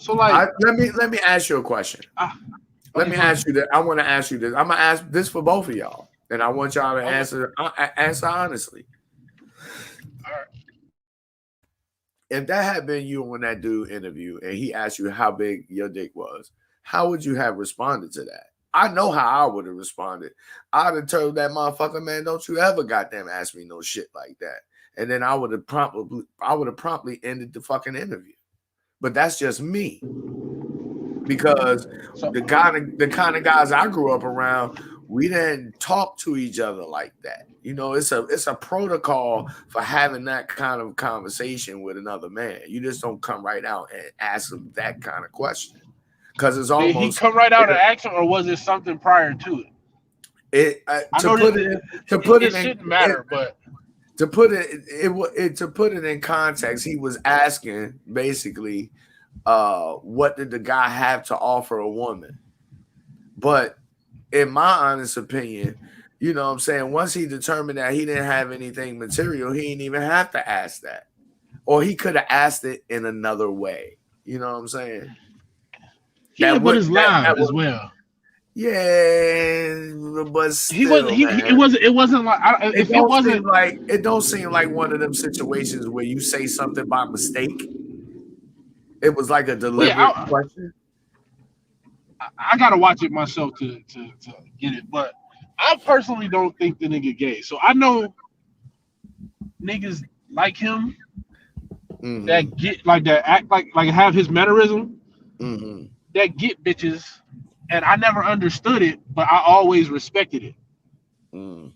like let me ask you a question. Let me ask you that. I want to ask you this. I'm gonna ask this for both of y'all, and I want y'all to answer honestly. All right. If that had been you on that dude interview, and he asked you how big your dick was, how would you have responded to that? I know how I would have responded. I'd have told that motherfucker, man, don't you ever goddamn ask me no shit like that. And then I would have promptly ended the fucking interview. But that's just me. Because the kind of guys I grew up around, we didn't talk to each other like that. You know, it's a protocol for having that kind of conversation with another man. You just don't come right out and ask him that kind of question. Because it's almost. Did he come right out and ask him, or was it something prior to it? To put it in context, he was asking basically, what did the guy have to offer a woman? But in my honest opinion, you know what I'm saying, once he determined that he didn't have anything material, he didn't even have to ask that. Or he could have asked it in another way. You know what I'm saying? Yeah, but it's live as well. Yeah, but still, it wasn't like it don't seem like one of them situations where you say something by mistake. It was like a deliberate question. I gotta watch it myself to get it, but I personally don't think the nigga gay. So I know niggas like him that get like that, act like have his mannerism. That get bitches, and I never understood it, but I always respected it. Okay.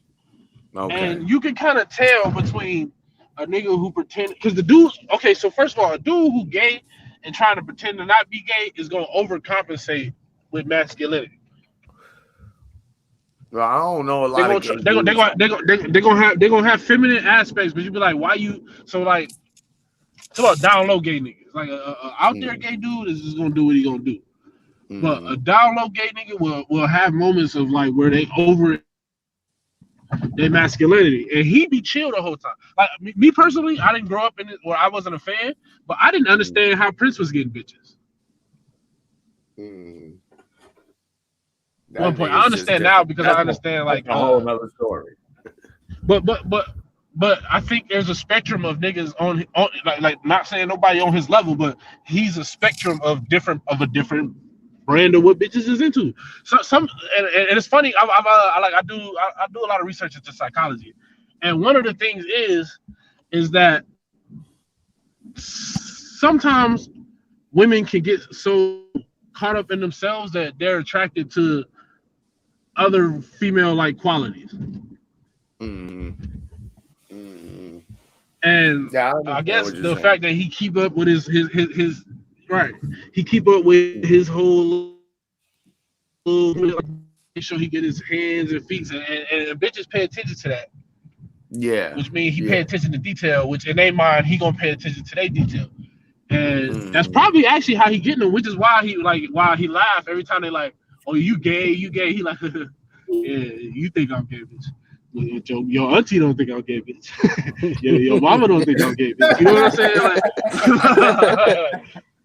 And you can kind of tell between a nigga who pretend, because the dude. Okay, so first of all, a dude who gay and trying to pretend to not be gay is gonna overcompensate with masculinity. Well, I don't know a lot. They're gonna have feminine aspects, but you be like, why you? So like, it's about down low gay niggas. Like a out there gay dude is just gonna do what he gonna do. But a down low gay nigga will have moments of like where they over their masculinity, and he be chill the whole time. Like me personally, I didn't grow up in it where I wasn't a fan, but I didn't understand how Prince was getting bitches. At one point, I understand now because I understand like a whole other story. But I think there's a spectrum of niggas on like not saying nobody on his level, but he's a spectrum of a different brand of what bitches is into. So and it's funny. I do a lot of research into psychology, and one of the things is that sometimes women can get so caught up in themselves that they're attracted to other female like qualities. Mm-hmm. Mm-hmm. And Yeah, I I understand guess what you're the saying. fact that he keep up with his right, he keep up with his whole make sure he get his hands and feet, and bitches pay attention to that, Yeah, which means he yeah. pay attention to detail, which in their mind he gonna pay attention to their detail, and that's Mm-hmm. probably actually how he getting them, which is why he laugh every time they like, oh you gay, He like, yeah, you think I'm gay, bitch. Your auntie don't think I'm gay, bitch. your mama don't think I'm gay, bitch. You know what I'm saying? Like,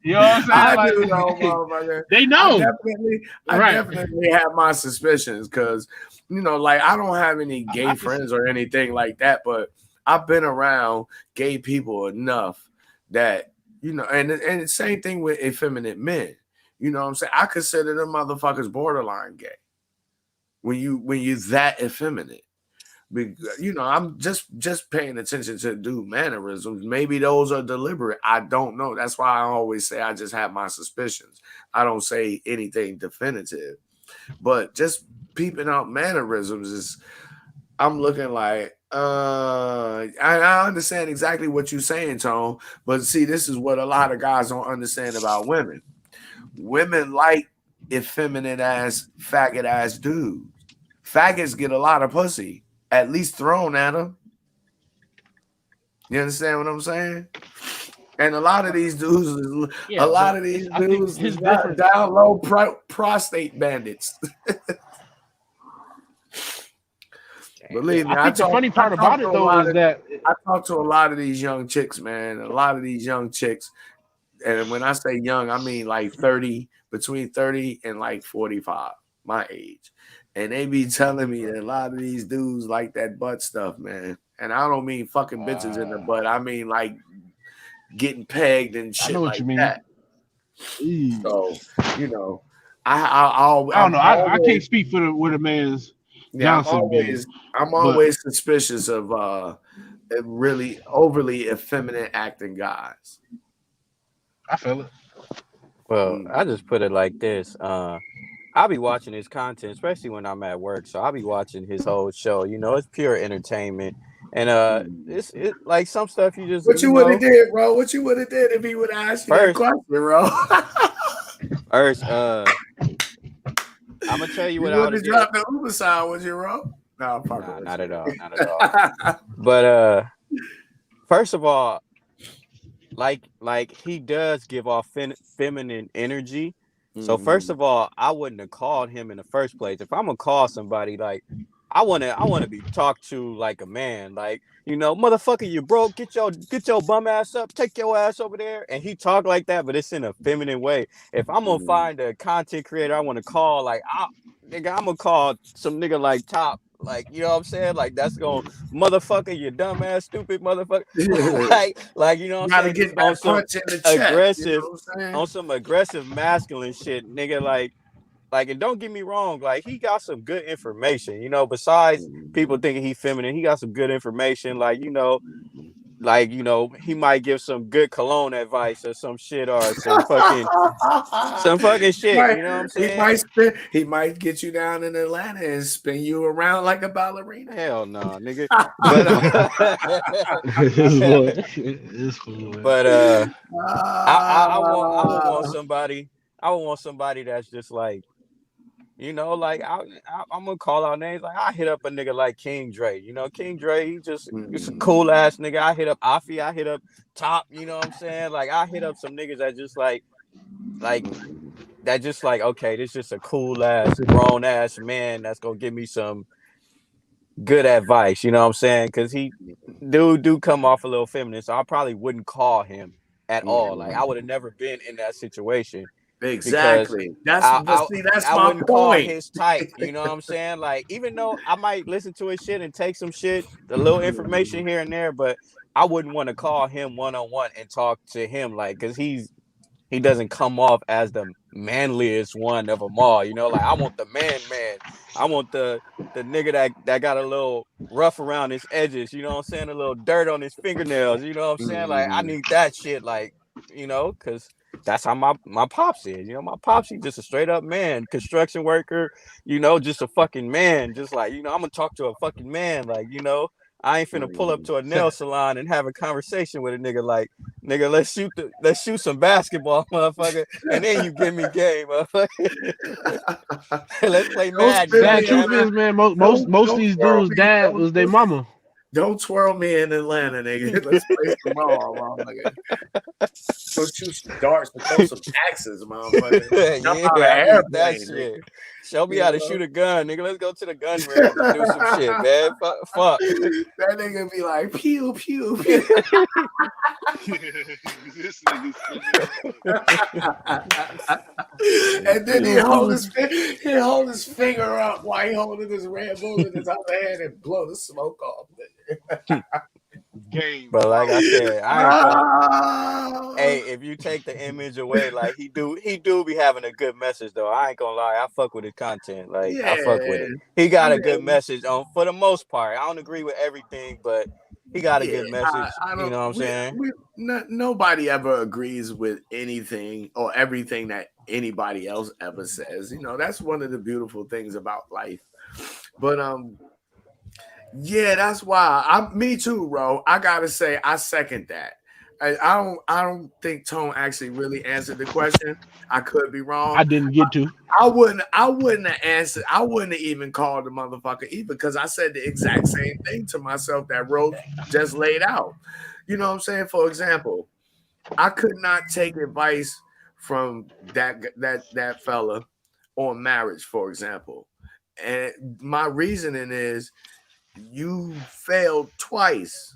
you know what I'm saying? I Like, do know, motherfucker. they I know, right? definitely have my suspicions because, like I don't have any gay friends or anything like that, but I've been around gay people enough that, and the same thing with effeminate men. You know what I'm saying? I consider them motherfuckers borderline gay when you that effeminate. I'm just paying attention to dude mannerisms. Maybe those are deliberate. I don't know. That's why I always say I just have my suspicions. I don't say anything definitive, but just peeping out mannerisms is. I'm looking like. I understand exactly what you're saying, Tone. But see, this is what a lot of guys don't understand about women. Women like effeminate ass, faggot ass dudes. Faggots get a lot of pussy. At least thrown at them. You understand what I'm saying? And a lot of these dudes, Yeah, I think his difference. Down low prostate bandits. Believe me, I think the funny part about it though is that I talk to a lot of these young chicks, man. A lot of these young chicks, and when I say young, I mean like 30, between 30 and like 45, my age. And they be telling me that a lot of these dudes like that butt stuff, man. And I don't mean fucking bitches in the butt. I mean like getting pegged and shit I know what like you mean. that. So, I don't know. I can't speak for what a man's Johnson being. I'm always suspicious of really overly effeminate acting guys. I feel it. Well, I just put it like this. I'll be watching his content, especially when I'm at work. So I'll be watching his whole show. It's pure entertainment. And it's like some stuff you just What you would have did, bro? What you would have did if he would have asked you that question, bro? First, I'm gonna tell you what I would have dropped the Uber sign, would you, bro? No, not at all. Not at all. But first of all, like he does give off feminine energy. So first of all, I wouldn't have called him in the first place. If I'm gonna call somebody, like I wanna be talked to like a man, like motherfucker, you broke, get your bum ass up, take your ass over there, and he talk like that, but it's in a feminine way. If I'm gonna find a content creator, I want to call like, I'm gonna call some nigga like Top. Like, you know what I'm saying? Like, that's going, motherfucker, you dumbass, stupid motherfucker. like, you know what I'm saying? Get that punch in the chest, aggressive, on some aggressive masculine shit, nigga. Like, and don't get me wrong, like, he got some good information, besides people thinking he feminine, he got some good information. Like, he might give some good cologne advice or some shit or some fucking shit. Right. You know what I'm saying? He might get you down in Atlanta and spin you around like a ballerina. Hell no, nigga. But I would want somebody. I would want somebody that's just like, like I'm gonna call out names. Like I hit up a nigga like King Dre. King Dre, he's a cool ass nigga. I hit up Afi. I hit up Top. You know what I'm saying? Like I hit up some niggas that just like that just like, okay, this just a cool ass grown ass man that's gonna give me some good advice. You know what I'm saying? Because he do come off a little feminine, so I probably wouldn't call him at all. Like I would have never been in that situation. Exactly. That's I my wouldn't point. call his type. You know what I'm saying? Like, even though I might listen to his shit and take some shit, a little information here and there, but I wouldn't want to call him one-on-one and talk to him, like, because he doesn't come off as the manliest one of them all. Like I want the man. I want the nigga that got a little rough around his edges. You know what I'm saying? A little dirt on his fingernails. You know what I'm saying? Like I need that shit. Like, because that's how my pops is. You know, my pops, he's just a straight up man, construction worker, you know, just a fucking man. Just like, you know, I'm gonna talk to a fucking man. Like, you know, I ain't finna pull up to a nail salon and have a conversation with a nigga like, nigga, let's shoot some basketball, motherfucker, and then you give me game, motherfucker. Let's play Madden. That truth is, man, most of these dudes' dad was their mama. Don't twirl me in Atlanta, nigga. Let's play some ball, motherfucker. Go shoot some darts and throw some axes, motherfucker. Jump out of airplane, shit. Show me how to shoot a gun, nigga. Let's go to the gun range and do some shit, man. Fuck. That nigga be like, pew, pew, pew. And then he hold his finger up while he holding his Red Bull in his other hand and blow the smoke off. Game. But like I said, hey, if you take the image away, like he do be having a good message though. I ain't gonna lie, I fuck with his content. Like I fuck with it. He got a good message on for the most part. I don't agree with everything, but he got a good message. You know what I'm saying? Nobody ever agrees with anything or everything that anybody else ever says. You know, that's one of the beautiful things about life. But yeah, that's why me too, Ro. I gotta say, I second that. I don't think Tone actually really answered the question. I could be wrong. I didn't get to. I wouldn't have answered. I wouldn't have even called the motherfucker either because I said the exact same thing to myself that Ro just laid out. You know what I'm saying? For example, I could not take advice from that fella on marriage, for example. And my reasoning is you failed twice.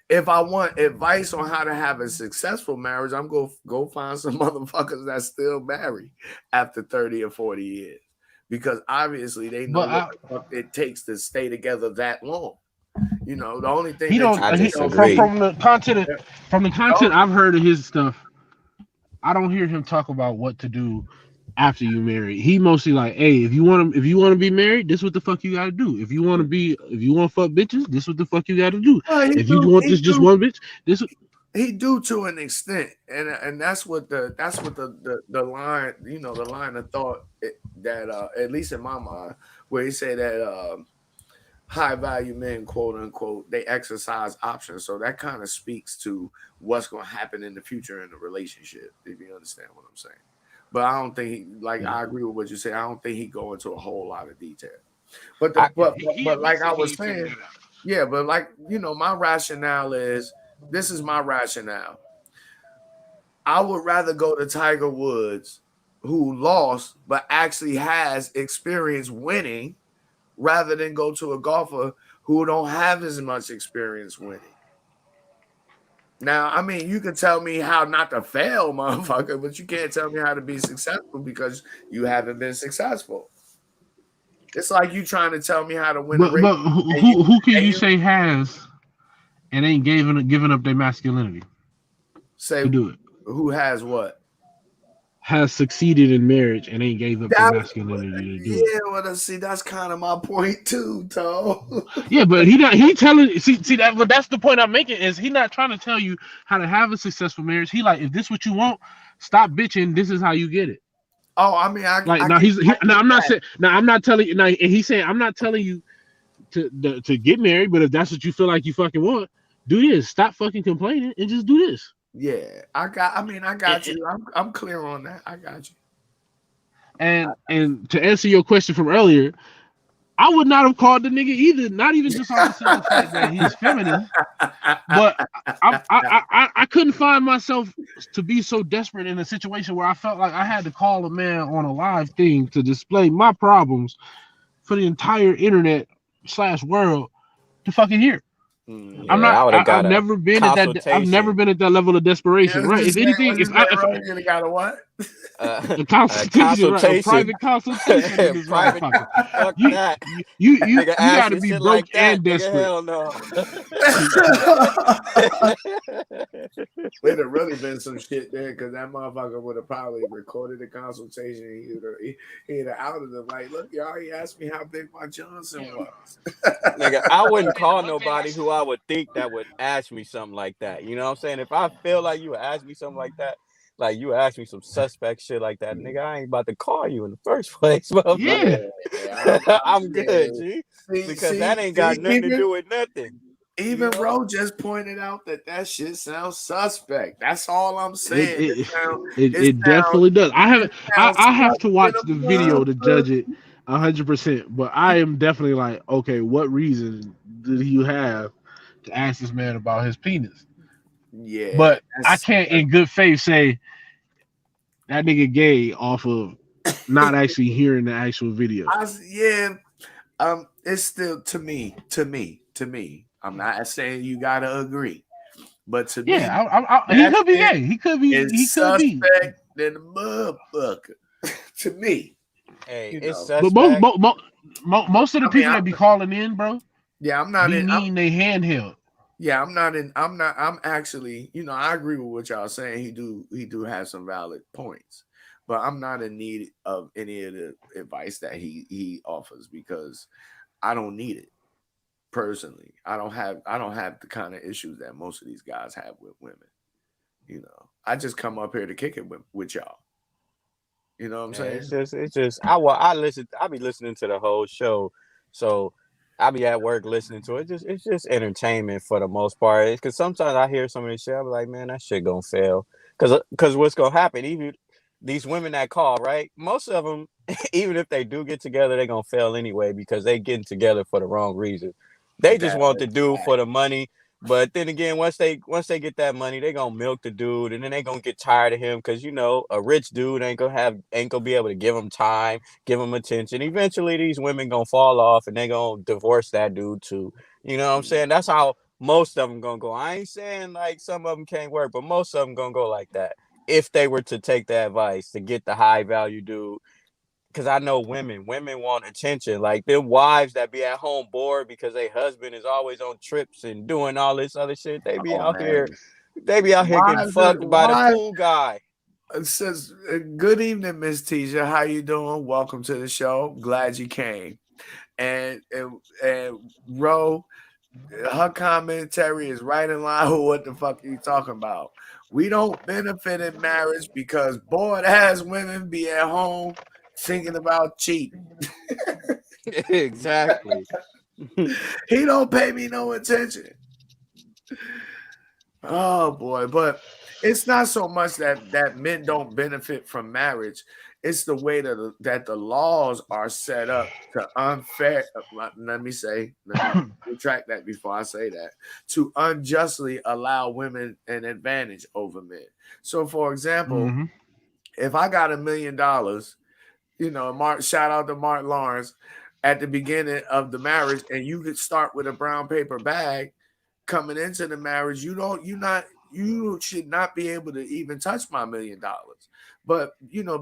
If I want advice on how to have a successful marriage, I'm going to go find some motherfuckers that's still married after 30 or 40 years. Because obviously they know what it takes to stay together that long. You know, the only thing from the content I've heard of his stuff, I don't hear him talk about what to do after you marry. He mostly like, hey, if you want to be married, this what the fuck you got to do. If you want to fuck bitches, this what the fuck you got to do. If you want just one bitch, this what he do to an extent, and that's what the line, you know, the line of thought that at least in my mind, where he say that high value men, quote unquote, they exercise options. So that kind of speaks to what's going to happen in the future in the relationship, if you understand what I'm saying. But I don't think I agree with what you say. I don't think he go into a whole lot of detail. But like I was saying, yeah, but like, you know, my rationale is, this is my rationale. I would rather go to Tiger Woods, who lost but actually has experience winning, rather than go to a golfer who don't have as much experience winning. Now, I mean, you can tell me how not to fail, motherfucker, but you can't tell me how to be successful because you haven't been successful. It's like you trying to tell me how to win a race. But who can you say has and ain't given up their masculinity? Say to do it. Who has what? Has succeeded in marriage and ain't gave up their masculinity to do it. Yeah, well, see, that's kind of my point too, Toe. Yeah, but he telling see that, but that's the point I'm making is he not trying to tell you how to have a successful marriage. He like, if this what you want, stop bitching. This is how you get it. Oh, I mean, I'm not telling you. Now, and he's saying I'm not telling you to get married, but if that's what you feel like you fucking want, do this. Stop fucking complaining and just do this. Yeah, I got you. I'm clear on that. I got you. And to answer your question from earlier, I would not have called the nigga either. Not even just on the simple fact that he's feminine, but I couldn't find myself to be so desperate in a situation where I felt like I had to call a man on a live thing to display my problems for the entire internet / world to fucking hear. Yeah, I've never been at that level of desperation. Yeah, right? If anything, if I got a what? A consultation, right? A private consultation. You got to be broke like and desperate. Hell no. There'd have really been some shit there because that motherfucker would have probably recorded the consultation. He'd have outed them like, look, y'all, he asked me how big my Johnson was. Nigga, I wouldn't call nobody who I would think that would ask me something like that. You know what I'm saying? If I feel like you would ask me something like that, Like you asked me some suspect shit like that, nigga. I ain't about to call you in the first place, motherfucker. Yeah. I'm good, G. Because that ain't got nothing to do with nothing. Even Roe just pointed out that shit sounds suspect. That's all I'm saying. It definitely does. I have to watch the video to judge it 100%. But I am definitely like, okay, what reason did you have to ask this man about his penis? Yeah, but I can't in good faith say that nigga gay off of not actually hearing the actual video. It's still to me. I'm not saying you gotta agree, but to me, he could be gay. He could be. He could be than the motherfucker. To me, hey, it's suspect. But most of the people that be calling in, bro. Yeah, I'm not in. They handheld. Yeah, I'm actually, I agree with what y'all saying. He do have some valid points, but I'm not in need of any of the advice that he offers because I don't need it personally. I don't have the kind of issues that most of these guys have with women. I just come up here to kick it with y'all. You know what I'm saying? It's just I be listening to the whole show, so I be at work listening to it. It's just entertainment for the most part. Because sometimes I hear some of this shit, I be like, man, that shit gonna fail. Because what's gonna happen? Even these women that call, right? Most of them, even if they do get together, they gonna fail anyway because they getting together for the wrong reason. They just want the dude for the money. But then again, once they get that money, they gonna milk the dude, and then they gonna get tired of him because a rich dude ain't gonna be able to give him time, give him attention. Eventually, these women gonna fall off, and they gonna divorce that dude too. You know what I'm saying? That's how most of them gonna go. I ain't saying like some of them can't work, but most of them gonna go like that if they were to take that advice to get the high value dude. Because I know women want attention. Like them wives that be at home bored because their husband is always on trips and doing all this other shit. They be out here getting fucked by the cool guy. It says, good evening, Miss Tisha. How you doing? Welcome to the show. Glad you came. And Ro, her commentary is right in line with what the fuck you talking about. We don't benefit in marriage because bored ass women be at home thinking about cheating. Exactly. He don't pay me no attention. Oh boy, but it's not so much that men don't benefit from marriage. It's the way that the laws are set up to unfair. Let me retract that before I say that. To unjustly allow women an advantage over men. So, for example, if I got $1 million, shout out to Mark Lawrence at the beginning of the marriage, and you could start with a brown paper bag coming into the marriage. You should not be able to even touch my $1 million. But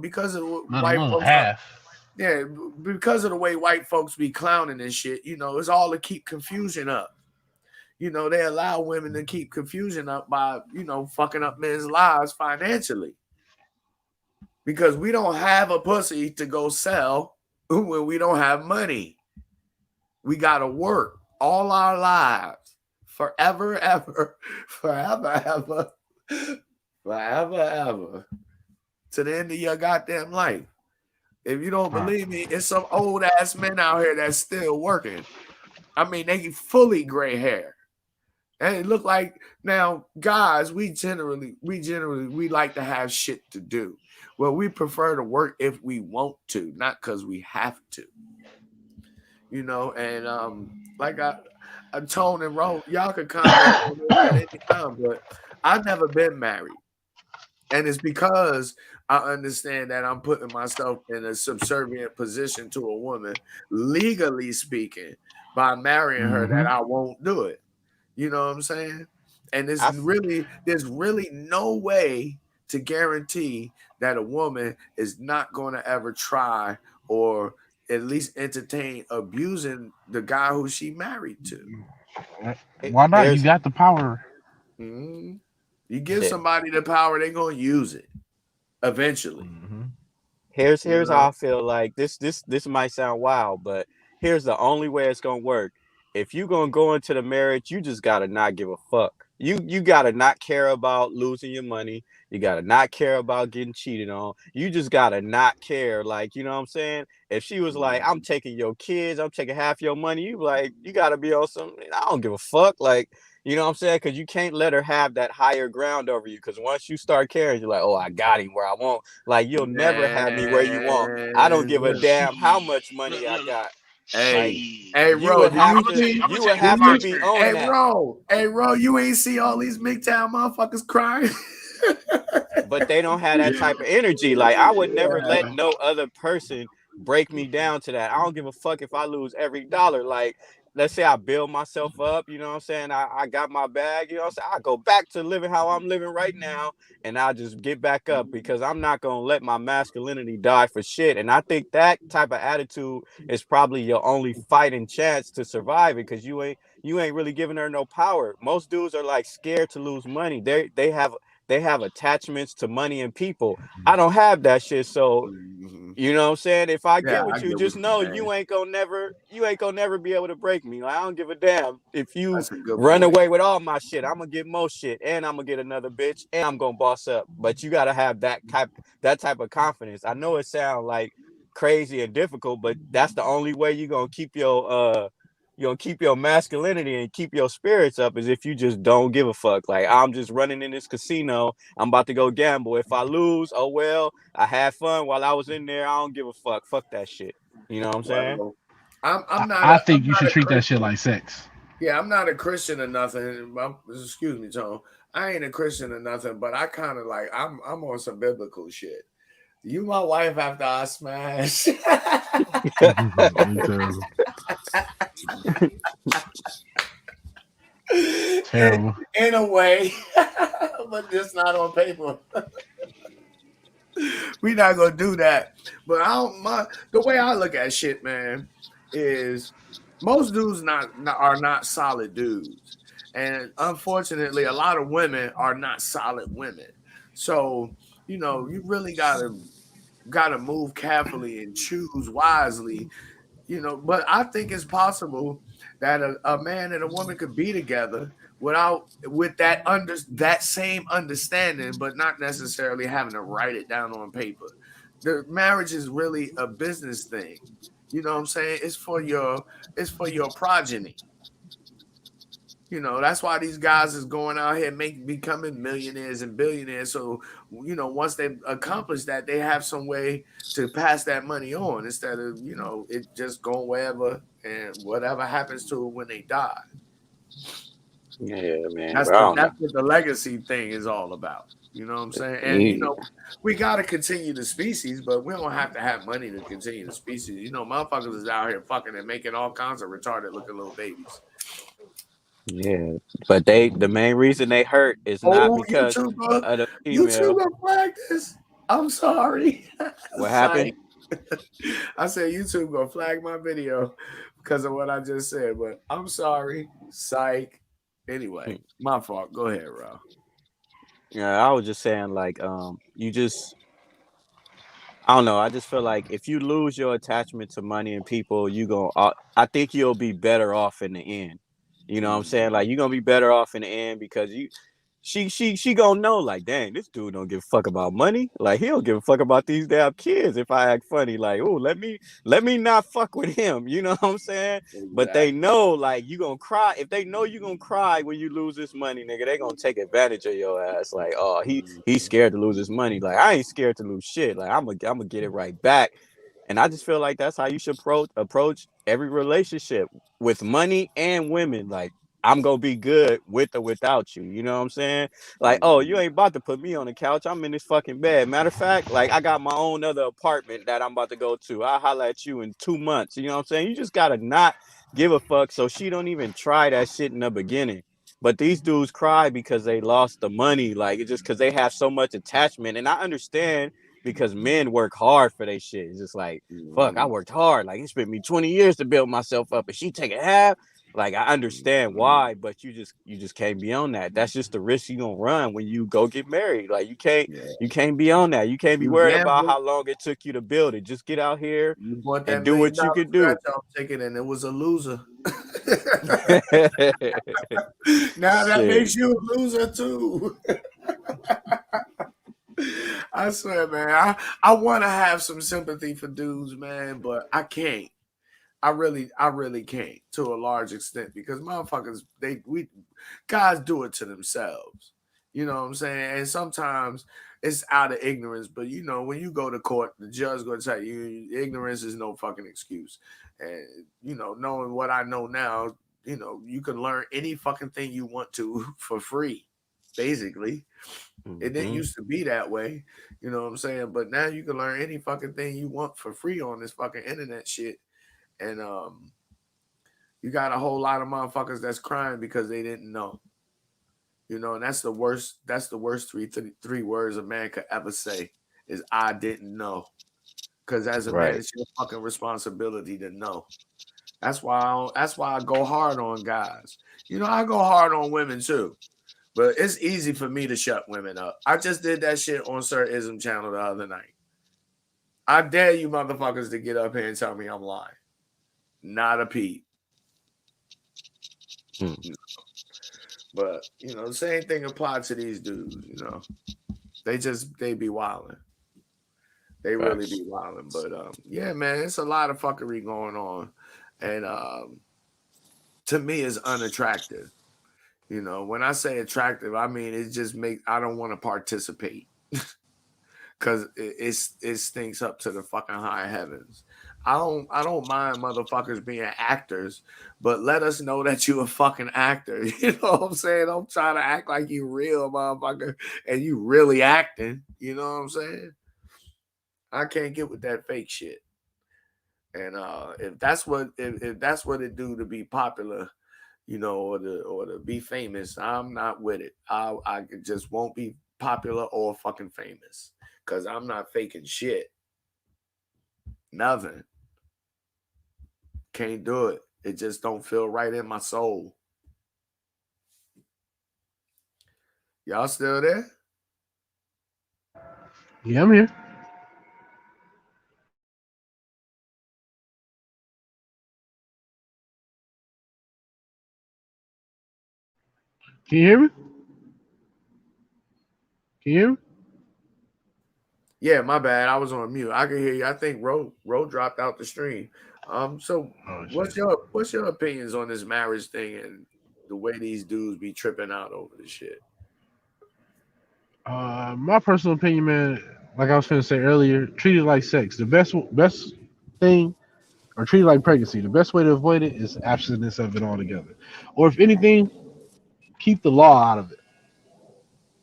because of white folks, because of the way white folks be clowning and shit, it's all to keep confusion up. They allow women to keep confusion up by fucking up men's lives financially. Because we don't have a pussy to go sell when we don't have money. We gotta work all our lives. Forever, ever, to the end of your goddamn life. If you don't believe me, it's some old ass men out here that's still working. I mean, they get fully gray hair. And it look like now, guys, we generally like to have shit to do. Well, we prefer to work if we want to, not because we have to. And like Tone and Roe, y'all can comment on this at any time, but I've never been married. And it's because I understand that I'm putting myself in a subservient position to a woman, legally speaking, by marrying her, that I won't do it. You know what I'm saying? And there's really no way to guarantee that a woman is not going to ever try or at least entertain abusing the guy who she married to. Why not? You got the power. Mm-hmm. You give somebody the power, they're gonna use it eventually. Here's how I feel. Like this might sound wild, but here's the only way it's gonna work. If you're gonna go into the marriage, you just gotta not give a fuck. you gotta not care about losing your money. You gotta not care about getting cheated on. You just gotta not care. Like, you know what I'm saying? If she was like, I'm taking your kids, I'm taking half your money, you like, you gotta be on some, I don't give a fuck. Like, you know what I'm saying? Because you can't let her have that higher ground over you. Because once you start caring, you're like, oh, I got him where I want. Like, you'll never have me where you want. I don't give a damn how much money I got. Like, Hey, you Ro, would do have you to, see? you would have to be on Hey, that. Ro, you ain't see all these MGTOW motherfuckers crying? But they don't have that type of energy. Like, I would never let no other person break me down to that. I don't give a fuck if I lose every dollar. Like, let's say I build myself up, you know what I'm saying? I got my bag, you know what I'm saying? I go back to living how I'm living right now, and I'll just get back up because I'm not gonna let my masculinity die for shit. And I think that type of attitude is probably your only fighting chance to survive it, because you ain't really giving her no power. Most dudes are like scared to lose money. They have attachments to money and people. I don't have that shit. So, you know what I'm saying? If I get I with you, get what just know you're saying. you ain't gonna never be able to break me. Like, I don't give a damn. If you That's a good run point. away with all my shit, I'm gonna get more shit, and I'm gonna get another bitch, and I'm gonna boss up. But you gotta have that type of confidence. I know it sounds like crazy and difficult, but that's the only way you're gonna keep your masculinity and keep your spirits up, is if you just don't give a fuck. Like, I'm just running in this casino, I'm about to go gamble. If I lose, oh well, I had fun while I was in there. I don't give a fuck. Fuck that shit. You know what I'm saying? Well, I'm not I a think you should treat that shit Christian. like sex. Yeah, I'm not a Christian or nothing. Excuse me, Tone. I ain't a Christian or nothing, but I kind of like I'm on some biblical shit. You my wife after I smash. Terrible. in a way, but just not on paper. We not gonna do that. But I don't mind. The way I look at shit, man, is most dudes are not solid dudes, and unfortunately, a lot of women are not solid women. So you really gotta move carefully and choose wisely. But I think it's possible that a man and a woman could be together with that same understanding, but not necessarily having to write it down on paper. The marriage is really a business thing. You know what I'm saying? It's for your progeny. That's why these guys is going out here becoming millionaires and billionaires. So, once they accomplish that, they have some way to pass that money on instead of, it just going wherever and whatever happens to it when they die. Yeah, man. That's But I don't know. what the legacy thing is all about. You know what I'm saying? And Yeah. we gotta continue the species, but we don't have to have money to continue the species. Motherfuckers is out here fucking and making all kinds of retarded looking little babies. Yeah, but the main reason they hurt is not Oh, because of the female. YouTuber flag this. I'm sorry. What Psych. happened? I said YouTube gonna flag my video because of what I just said, but I'm sorry. Psych. Anyway, my fault. Go ahead, Ro. Yeah, I was just saying, like, I don't know. I just feel like if you lose your attachment to money and people, I think you'll be better off in the end. You know what I'm saying? Like, you're gonna be better off in the end because she gonna know, like, dang, this dude don't give a fuck about money. Like, he don't give a fuck about these damn kids. If I act funny, like, oh, let me not fuck with him. You know what I'm saying? But they Exactly. know, like, you gonna cry. If they know you gonna cry when you lose this money, nigga, they gonna take advantage of your ass. Like, oh, he's scared to lose his money. Like, I ain't scared to lose shit. Like, I'm gonna get it right back. And I just feel like that's how you should approach every relationship, with money and women. Like, I'm gonna be good with or without you. You know what I'm saying? Like, oh, you ain't about to put me on the couch. I'm in this fucking bed. Matter of fact, like, I got my own other apartment that I'm about to go to. I'll holler at you in 2 months. You know what I'm saying? You just gotta not give a fuck so she don't even try that shit in the beginning. But these dudes cry because they lost the money, like, it's just because they have so much attachment. And I understand, because men work hard for their shit. It's just like, fuck, I worked hard. Like, it spent me 20 years to build myself up, and she take a half. Like, I understand why, but you just can't be on that. That's just the risk you gonna run when you go get married. Like, you can't be on that. You can't be You worried about gamble. how long it took you to build it. Just get out here You bought that and do million what you dollar could do. scratch off ticket, and it was a loser. Now that Shit. makes you a loser too. I swear, man. I want to have some sympathy for dudes, man, but I can't. I really can't to a large extent because motherfuckers, guys do it to themselves. You know what I'm saying? And sometimes it's out of ignorance, but you know, when you go to court, the judge gonna tell you ignorance is no fucking excuse. And you know, knowing what I know now, you know, you can learn any fucking thing you want to for free, basically. It didn't used to be that way, you know what I'm saying? But now you can learn any fucking thing you want for free on this fucking internet shit. And you got a whole lot of motherfuckers that's crying because they didn't know. You know, and that's the worst. That's the worst three words a man could ever say is "I didn't know." Because as a man, it's your fucking responsibility to know. That's why I go hard on guys. You know, I go hard on women too, but it's easy for me to shut women up. I just did that shit on Sir Ism channel the other night. I dare you motherfuckers to get up here and tell me I'm lying. Not a peep. But you know, the same thing applies to these dudes. You know, they be wilding. They really be wilding. But yeah, man, it's a lot of fuckery going on, and to me, it's unattractive. You know, when I say attractive, I mean it just makes I don't want to participate because it stinks up to the fucking high heavens. I don't mind motherfuckers being actors, but let us know that you a fucking actor. You know what I'm saying? I'm trying to act like you real, motherfucker, and you really acting. You know what I'm saying? I can't get with that fake shit. And if that's what it do to be popular, you know, or to be famous, I'm not with it. I just won't be popular or fucking famous because I'm not faking shit. Nothing. Can't do it. It just don't feel right in my soul. Y'all still there? Yeah, I'm here. Can you hear me? Can you hear me? Yeah, my bad. I was on mute. I can hear you. I think Ro dropped out the stream. So Oh, what's shit. your opinions on this marriage thing and the way these dudes be tripping out over this shit? My personal opinion, man, like I was finna say earlier, treat it like sex. The best thing, or treat it like pregnancy. The best way to avoid it is abstinence of it altogether. Or if anything, keep the law out of it.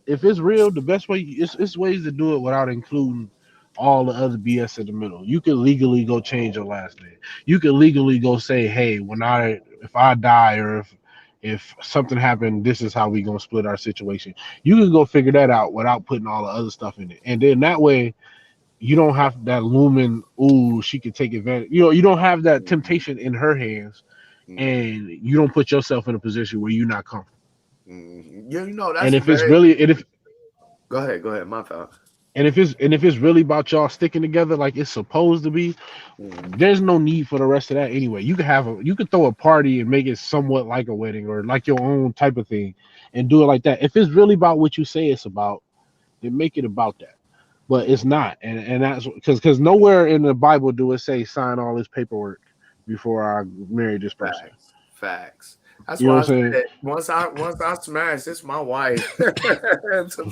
If it's real, the best way it's ways to do it without including all the other BS in the middle. You can legally go change your last name. You can legally go say, hey, if I die or if something happened, this is how we gonna split our situation. You can go figure that out without putting all the other stuff in it. And then that way you don't have that looming, ooh, she could take advantage. You know, you don't have that temptation in her hands, and you don't put yourself in a position where you're not comfortable. You know, that's And a if it's very really, and if go ahead, my thought. if it's really about y'all sticking together like it's supposed to be, there's no need for the rest of that anyway. You could throw a party and make it somewhat like a wedding or like your own type of thing, and do it like that. If it's really about what you say it's about, then make it about that. But it's not, and that's because nowhere in the Bible do it say sign all this paperwork before I marry this person. Facts. That's You know why I what I'm saying? said once I smash, it's my wife to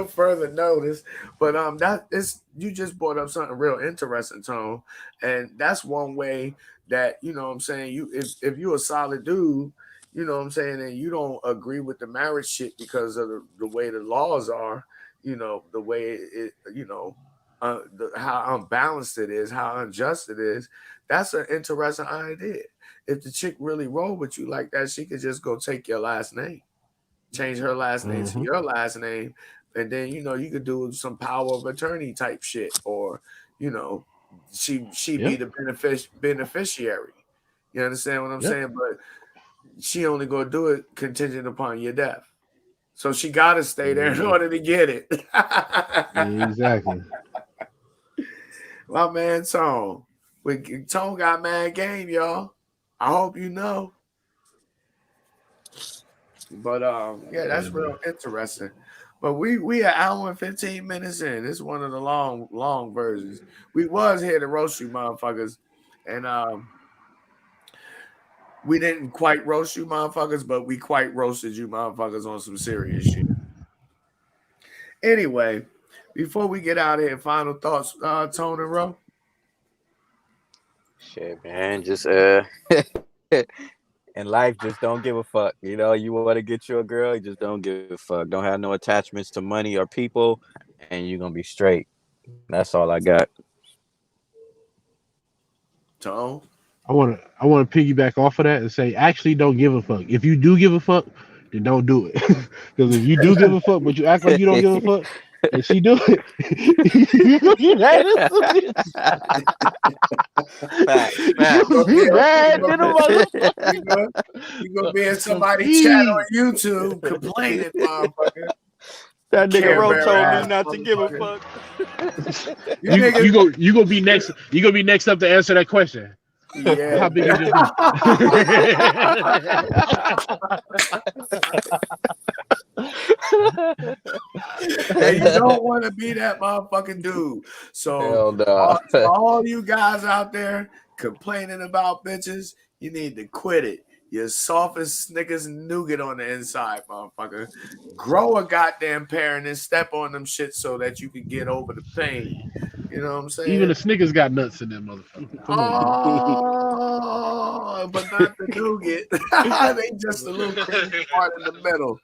further notice. But that is you just brought up something real interesting, Tone. And that's one way that, you know what I'm saying, you if you're a solid dude, you know what I'm saying, and you don't agree with the marriage shit because of the way the laws are, you know, the way it you know, how unbalanced it is, how unjust it is. That's an interesting idea. If the chick really roll with you like that, she could just go take your last name, change her last name to your last name, and then you know you could do some power of attorney type shit, or you know, she be Yep. the beneficiary. You understand what I'm Yep. saying? But she only gonna do it contingent upon your death. So she gotta stay there in order to get it. Exactly. My man Tone. Tone got mad game, y'all. I hope you know. But yeah, that's real interesting. But we an hour and 15 minutes in. This is one of the long versions. We was here to roast you motherfuckers, and we didn't quite roast you motherfuckers, but we quite roasted you motherfuckers on some serious shit. Anyway, before we get out of here, final thoughts, Tone and Roe. Shit, man, just in life, just don't give a fuck. You know, you want to get you a girl, you just don't give a fuck. Don't have no attachments to money or people, and you're gonna be straight. That's all I got. Tone. I want to piggyback off of that and say, actually, don't give a fuck. If you do give a fuck, then don't do it. Because if you do give a fuck, but you act like you don't give a fuck, and she do it, you gonna be mad as a bitch. Facts. You be mad to the You gonna be in somebody's chat on YouTube complaining, motherfucker. That nigga Care Roe Bear told ass me not to give a fuck. You gonna be next. You gonna be next up to answer that question. Yeah. How big is your And you don't want to be that motherfucking dude. So Hell no. all you guys out there complaining about bitches, you need to quit it. You're soft as Snickers and nougat on the inside, motherfucker. Grow a goddamn pair and then step on them shit so that you can get over the pain. You know what I'm saying? Even the Snickers got nuts in them motherfucker. Come on. Oh, but not the nougat. They just a little creamy part in the middle.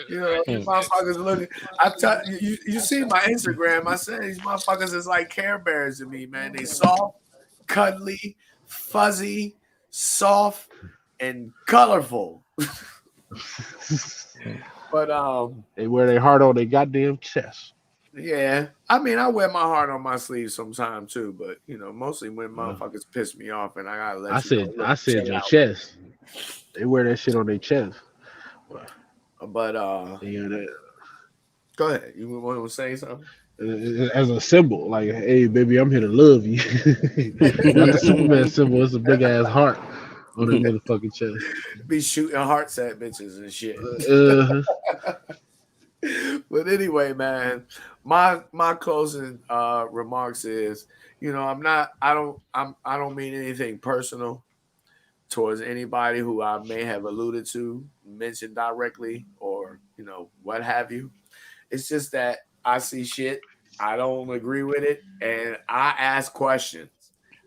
You know, these motherfuckers looking. I tell you, you see my Instagram. I said these motherfuckers is like Care Bears to me, man. They soft, cuddly, fuzzy, soft, and colorful. But They wear their heart on their goddamn chest. yeah. I mean, I wear my heart on my sleeve sometime too, but you know, mostly when motherfuckers piss me off and I gotta let I you know. said, I said chill your out. chest. They wear that shit on their chest. But Yeah, go ahead. You want to say something? as a symbol, like, hey, baby, I'm here to love you. Not the Superman symbol. It's a big ass heart on their motherfucking chest. Be shooting hearts at bitches and shit. But anyway, man, my closing remarks is, you know, I don't mean anything personal towards anybody who I may have alluded to, mentioned directly, or you know, what have you. It's just that I see shit, I don't agree with it, and I ask questions.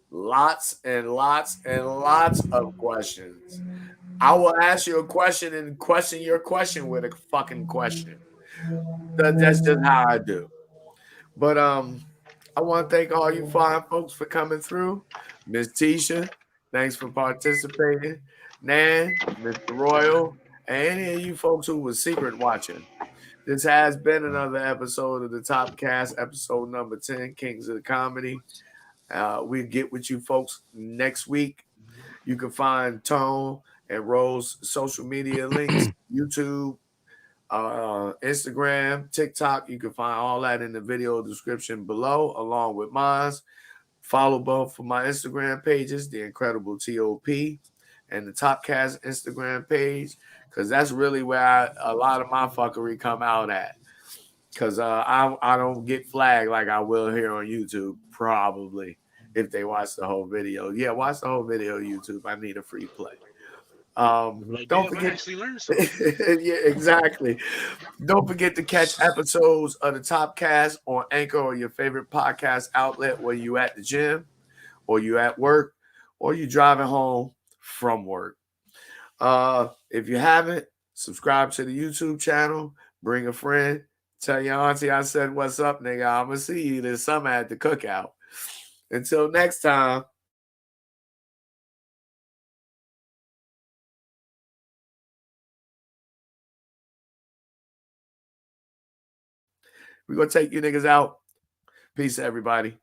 Lots and lots and lots of questions. I will ask you a question and question your question with a fucking question. That's just how I do. But I want to thank all you fine folks for coming through. Miss Tisha, thanks for participating. Nan, Mr. Royal, and any of you folks who was secret watching. This has been another episode of the Top Cast, episode number 10, Kings of the Comedy. We'll get with you folks next week. You can find Tone and Roe's social media links, YouTube, Instagram, TikTok. You can find all that in the video description below, along with mine. Follow both of my Instagram pages, The Incredible T.O.P and the Topcast Instagram page, because that's really where a lot of my fuckery come out at. Because I don't get flagged like I will here on YouTube, probably, if they watch the whole video. Yeah, watch the whole video, YouTube. I need a free play. Don't forget. Actually learn something. Yeah, exactly. Don't forget to catch episodes of the Top Cast on Anchor or your favorite podcast outlet where you at the gym, or you at work, or you driving home from work. If you haven't, subscribe to the YouTube channel, bring a friend, tell your auntie I said what's up, nigga. I'ma see you this summer at the cookout. Until next time. We're gonna take you niggas out. Peace, everybody.